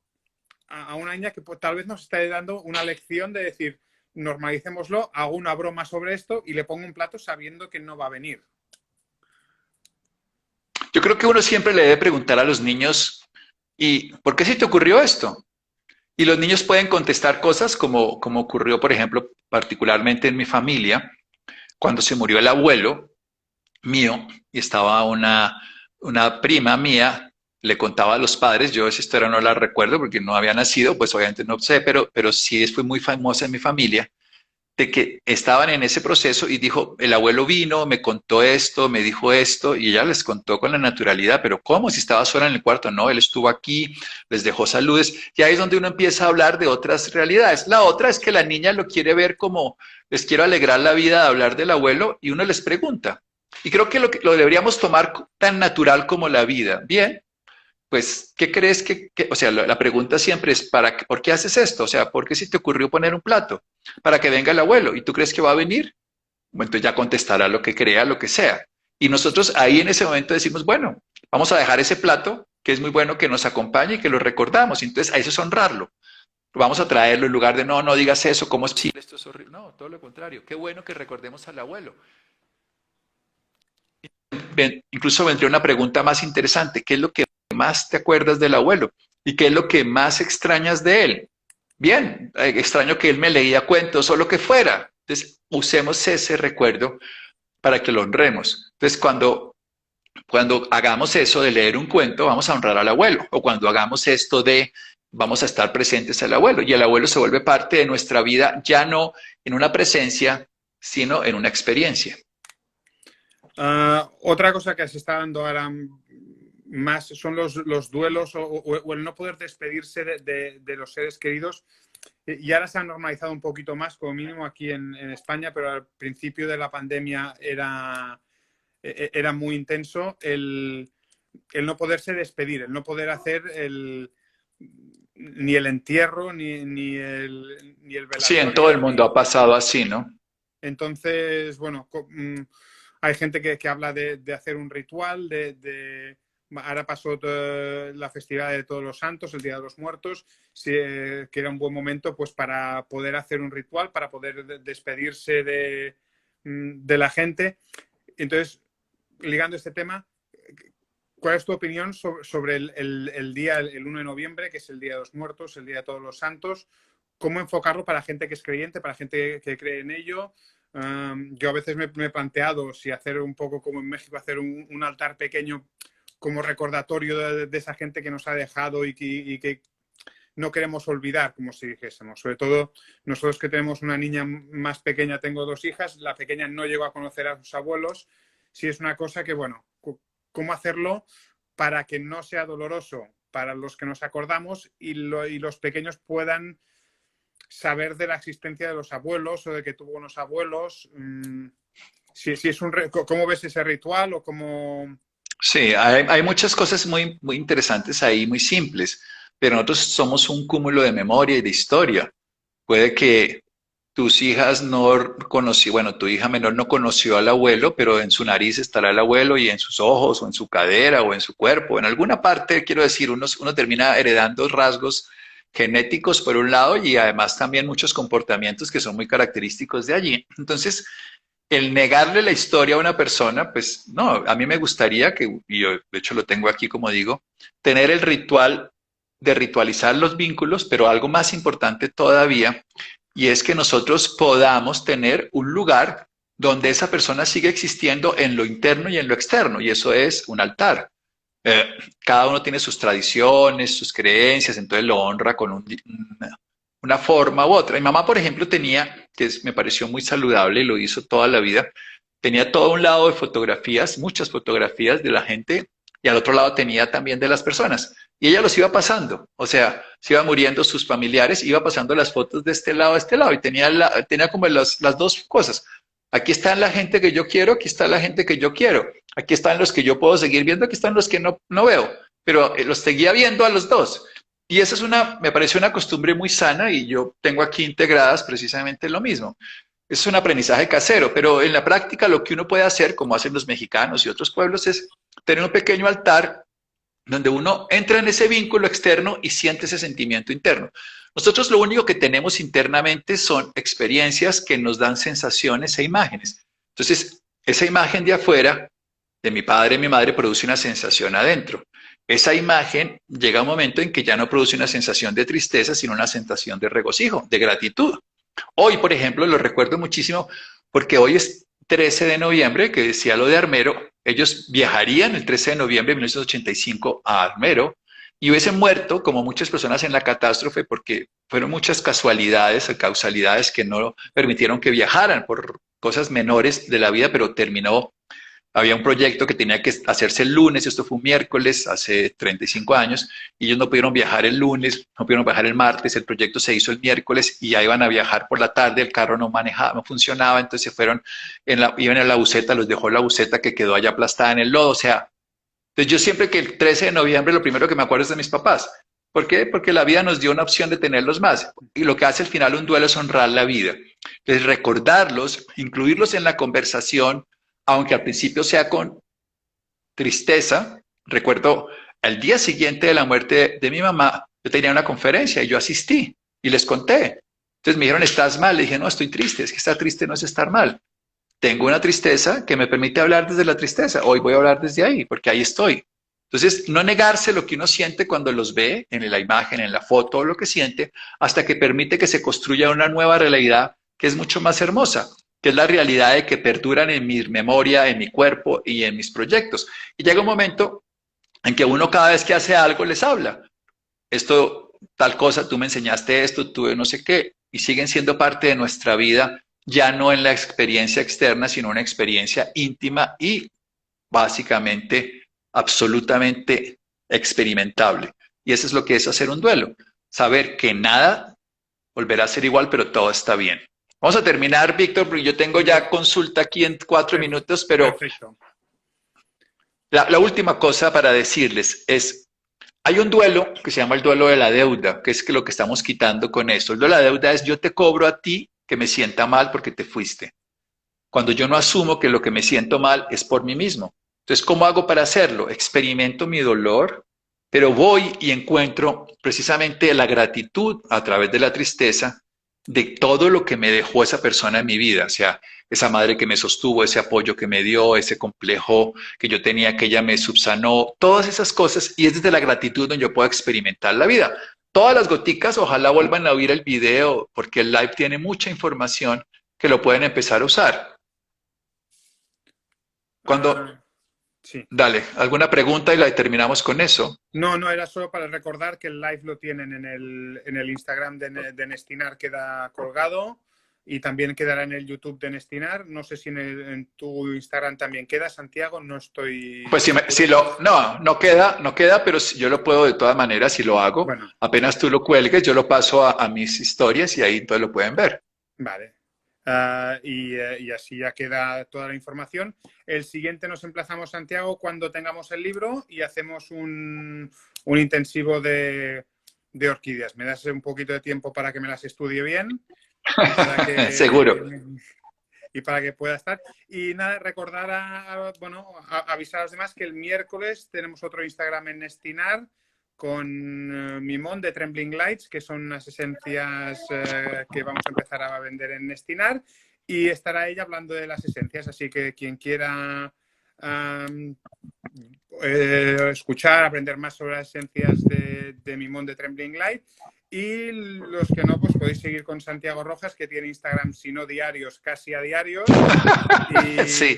Speaker 1: a una niña que tal vez nos está dando una lección de decir, normalicémoslo, hago una broma sobre esto y le pongo un plato sabiendo que no va a venir?
Speaker 2: Yo creo que uno siempre le debe preguntar a los niños, ¿y por qué se te ocurrió esto? Y los niños pueden contestar cosas como ocurrió, por ejemplo, particularmente en mi familia, cuando se murió el abuelo mío y estaba una prima mía, le contaba a los padres, yo esa historia no la recuerdo porque no había nacido, pues obviamente no sé, pero sí fue muy famosa en mi familia, de que estaban en ese proceso y dijo, el abuelo vino, me contó esto, me dijo esto, y ella les contó con la naturalidad, pero ¿cómo? Si estaba sola en el cuarto, no, él estuvo aquí, les dejó saludes, y ahí es donde uno empieza a hablar de otras realidades. La otra es que la niña lo quiere ver como, les quiero alegrar la vida de hablar del abuelo, y uno les pregunta. Y creo que lo deberíamos tomar tan natural como la vida. Bien, pues, ¿qué crees o sea, la pregunta siempre es, ¿por qué haces esto? O sea, ¿por qué se te ocurrió poner un plato? Para que venga el abuelo. ¿Y tú crees que va a venir? Bueno, entonces ya contestará lo que crea, lo que sea. Y nosotros ahí en ese momento decimos, bueno, vamos a dejar ese plato, que es muy bueno que nos acompañe y que lo recordamos. Entonces, a eso es honrarlo. Vamos a traerlo en lugar de, no, no digas eso, ¿cómo es posible? Esto es horrible. No, todo lo contrario. Qué bueno que recordemos al abuelo. Incluso vendría una pregunta más interesante. ¿Qué es lo que más te acuerdas del abuelo? ¿Y qué es lo que más extrañas de él? Bien, extraño que él me leía cuentos o lo que fuera. Entonces, usemos ese recuerdo para que lo honremos. Entonces, cuando hagamos eso de leer un cuento, vamos a honrar al abuelo. O cuando hagamos esto de vamos a estar presentes al abuelo. Y el abuelo se vuelve parte de nuestra vida, ya no en una presencia, sino en una experiencia.
Speaker 1: Otra cosa que se está dando ahora más son los duelos o el no poder despedirse de los seres queridos. Y ahora se ha normalizado un poquito más, como mínimo aquí en España, pero al principio de la pandemia era muy intenso el no poderse despedir, el no poder hacer ni el entierro ni el
Speaker 2: Sí, en todo el
Speaker 1: velatorio.
Speaker 2: mundo ha pasado así, ¿no?
Speaker 1: Entonces, bueno, hay gente que habla de hacer un ritual, ahora pasó la festividad de Todos los Santos, el Día de los Muertos, que era un buen momento pues para poder hacer un ritual, para poder despedirse de la gente. Entonces, ligando este tema, ¿cuál es tu opinión sobre el día, el 1 de noviembre, que es el Día de los Muertos, el Día de Todos los Santos? ¿Cómo enfocarlo para gente que es creyente, para gente que cree en ello? Yo a veces me he planteado si hacer un poco como en México, hacer un altar pequeño como recordatorio de esa gente que nos ha dejado y que no queremos olvidar, como si dijésemos. Sobre todo nosotros que tenemos una niña más pequeña, tengo 2 hijas, la pequeña no llegó a conocer a sus abuelos. Sí es una cosa que, bueno, ¿cómo hacerlo para que no sea doloroso para los que nos acordamos y los pequeños puedan saber de la existencia de los abuelos o de que tuvo unos abuelos? Si es ¿cómo ves ese ritual o cómo...?
Speaker 2: Sí, hay muchas cosas muy interesantes ahí, muy simples, pero nosotros somos un cúmulo de memoria y de historia. Puede que tus hijas no conocí, bueno, tu hija menor no conoció al abuelo, pero en su nariz estará el abuelo y en sus ojos o en su cadera o en su cuerpo. En alguna parte, quiero decir, uno termina heredando rasgos genéticos por un lado y además también muchos comportamientos que son muy característicos de allí. Entonces, el negarle la historia a una persona, pues no, a mí me gustaría que, y yo de hecho lo tengo aquí como digo, tener el ritual de ritualizar los vínculos, pero algo más importante todavía, y es que nosotros podamos tener un lugar donde esa persona sigue existiendo en lo interno y en lo externo, y eso es un altar. Cada uno tiene sus tradiciones, sus creencias, entonces lo honra con una forma u otra. Mi mamá, por ejemplo, tenía, me pareció muy saludable y lo hizo toda la vida, tenía todo un lado de fotografías, muchas fotografías de la gente, y al otro lado tenía también de las personas. Y ella los iba pasando, o sea, se iba muriendo sus familiares, iba pasando las fotos de este lado a este lado, y tenía como las dos cosas. Aquí están la gente que yo quiero, aquí está la gente que yo quiero. Aquí están los que yo puedo seguir viendo, aquí están los que no veo. Pero los seguía viendo a los dos. Y esa me parece una costumbre muy sana y yo tengo aquí integradas precisamente lo mismo. Es un aprendizaje casero, pero en la práctica lo que uno puede hacer, como hacen los mexicanos y otros pueblos, es tener un pequeño altar donde uno entra en ese vínculo externo y siente ese sentimiento interno. Nosotros lo único que tenemos internamente son experiencias que nos dan sensaciones e imágenes. Entonces, esa imagen de afuera, de mi padre y mi madre, produce una sensación adentro. Esa imagen llega a un momento en que ya no produce una sensación de tristeza, sino una sensación de regocijo, de gratitud. Hoy, por ejemplo, lo recuerdo muchísimo porque hoy es 13 de noviembre, que decía lo de Armero. Ellos viajarían el 13 de noviembre de 1985 a Armero y hubiesen muerto, como muchas personas en la catástrofe, porque fueron muchas casualidades, causalidades que no permitieron que viajaran por cosas menores de la vida, pero terminó. Había un proyecto que tenía que hacerse el lunes, esto fue un miércoles, hace 35 años, y ellos no pudieron viajar el lunes, no pudieron viajar el martes, el proyecto se hizo el miércoles y ya iban a viajar por la tarde, el carro no manejaba, no funcionaba, entonces se fueron, iban en la buseta, los dejó la buseta que quedó allá aplastada en el lodo, o sea, entonces yo siempre que el 13 de noviembre lo primero que me acuerdo es de mis papás. ¿Por qué? Porque la vida nos dio una opción de tenerlos más. Y lo que hace al final un duelo es honrar la vida. Entonces recordarlos, incluirlos en la conversación, aunque al principio sea con tristeza. Recuerdo, al día siguiente de la muerte de mi mamá, yo tenía una conferencia y yo asistí y les conté. Entonces me dijeron, ¿estás mal? Le dije, no, estoy triste. Es que estar triste no es estar mal. Tengo una tristeza que me permite hablar desde la tristeza. Hoy voy a hablar desde ahí, porque ahí estoy. Entonces, no negarse lo que uno siente cuando los ve en la imagen, en la foto, lo que siente, hasta que permite que se construya una nueva realidad que es mucho más hermosa, que es la realidad de que perduran en mi memoria, en mi cuerpo y en mis proyectos. Y llega un momento en que uno cada vez que hace algo les habla. Esto, tal cosa, tú me enseñaste esto, tú no sé qué, y siguen siendo parte de nuestra vida, ya no en la experiencia externa, sino una experiencia íntima y básicamente absolutamente experimentable. Y eso es lo que es hacer un duelo, saber que nada volverá a ser igual, pero todo está bien. Vamos a terminar, Víctor, porque yo tengo ya consulta aquí en 4 minutos, pero
Speaker 1: perfecto.
Speaker 2: La última cosa para decirles es, hay un duelo que se llama el duelo de la deuda, que es lo que estamos quitando con esto. El duelo de la deuda es yo te cobro a ti que me sienta mal porque te fuiste. Cuando yo no asumo que lo que me siento mal es por mí mismo. Entonces, ¿cómo hago para hacerlo? Experimento mi dolor, pero voy y encuentro precisamente la gratitud a través de la tristeza de todo lo que me dejó esa persona en mi vida, o sea, esa madre que me sostuvo, ese apoyo que me dio, ese complejo que yo tenía, que ella me subsanó, todas esas cosas, y es desde la gratitud donde yo puedo experimentar la vida. Todas las goticas, ojalá vuelvan a oír el video, porque el live tiene mucha información que lo pueden empezar a usar. Cuando,
Speaker 1: Sí.
Speaker 2: dale, alguna pregunta y la terminamos con eso.
Speaker 1: No, era solo para recordar que el live lo tienen en el Instagram de Nestinar, queda colgado, y también quedará en el YouTube de Nestinar. No sé si en tu Instagram también queda, Santiago, no estoy...
Speaker 2: Pues no queda, pero si yo lo puedo de todas maneras, si lo hago,
Speaker 1: Bueno,
Speaker 2: apenas tú lo cuelgues, yo lo paso a mis historias y ahí entonces lo pueden ver.
Speaker 1: vale. Y así ya queda toda la información. El siguiente nos emplazamos, Santiago, cuando tengamos el libro y hacemos un intensivo de orquídeas. Me das un poquito de tiempo para que me las estudie bien.
Speaker 2: Seguro.
Speaker 1: Y para que pueda estar. Y nada, recordar avisar a los demás que el miércoles tenemos otro Instagram en Nestinar con Mimón de Trembling Lights, que son unas esencias que vamos a empezar a vender en Nestinar, y estará ella hablando de las esencias, así que quien quiera escuchar, aprender más sobre las esencias de Mimón de Trembling Light, y los que no, pues podéis seguir con Santiago Rojas, que tiene Instagram, si no diarios, casi a diarios, y
Speaker 2: sí.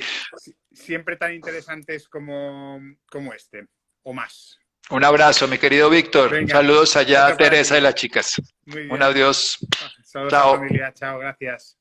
Speaker 1: Siempre tan interesantes como este, o más.
Speaker 2: Un abrazo, mi querido Víctor.
Speaker 1: Venga,
Speaker 2: saludos allá a Teresa y las chicas.
Speaker 1: Muy bien.
Speaker 2: Un adiós.
Speaker 1: Saludos
Speaker 2: Chao.
Speaker 1: a la familia. Chao, gracias.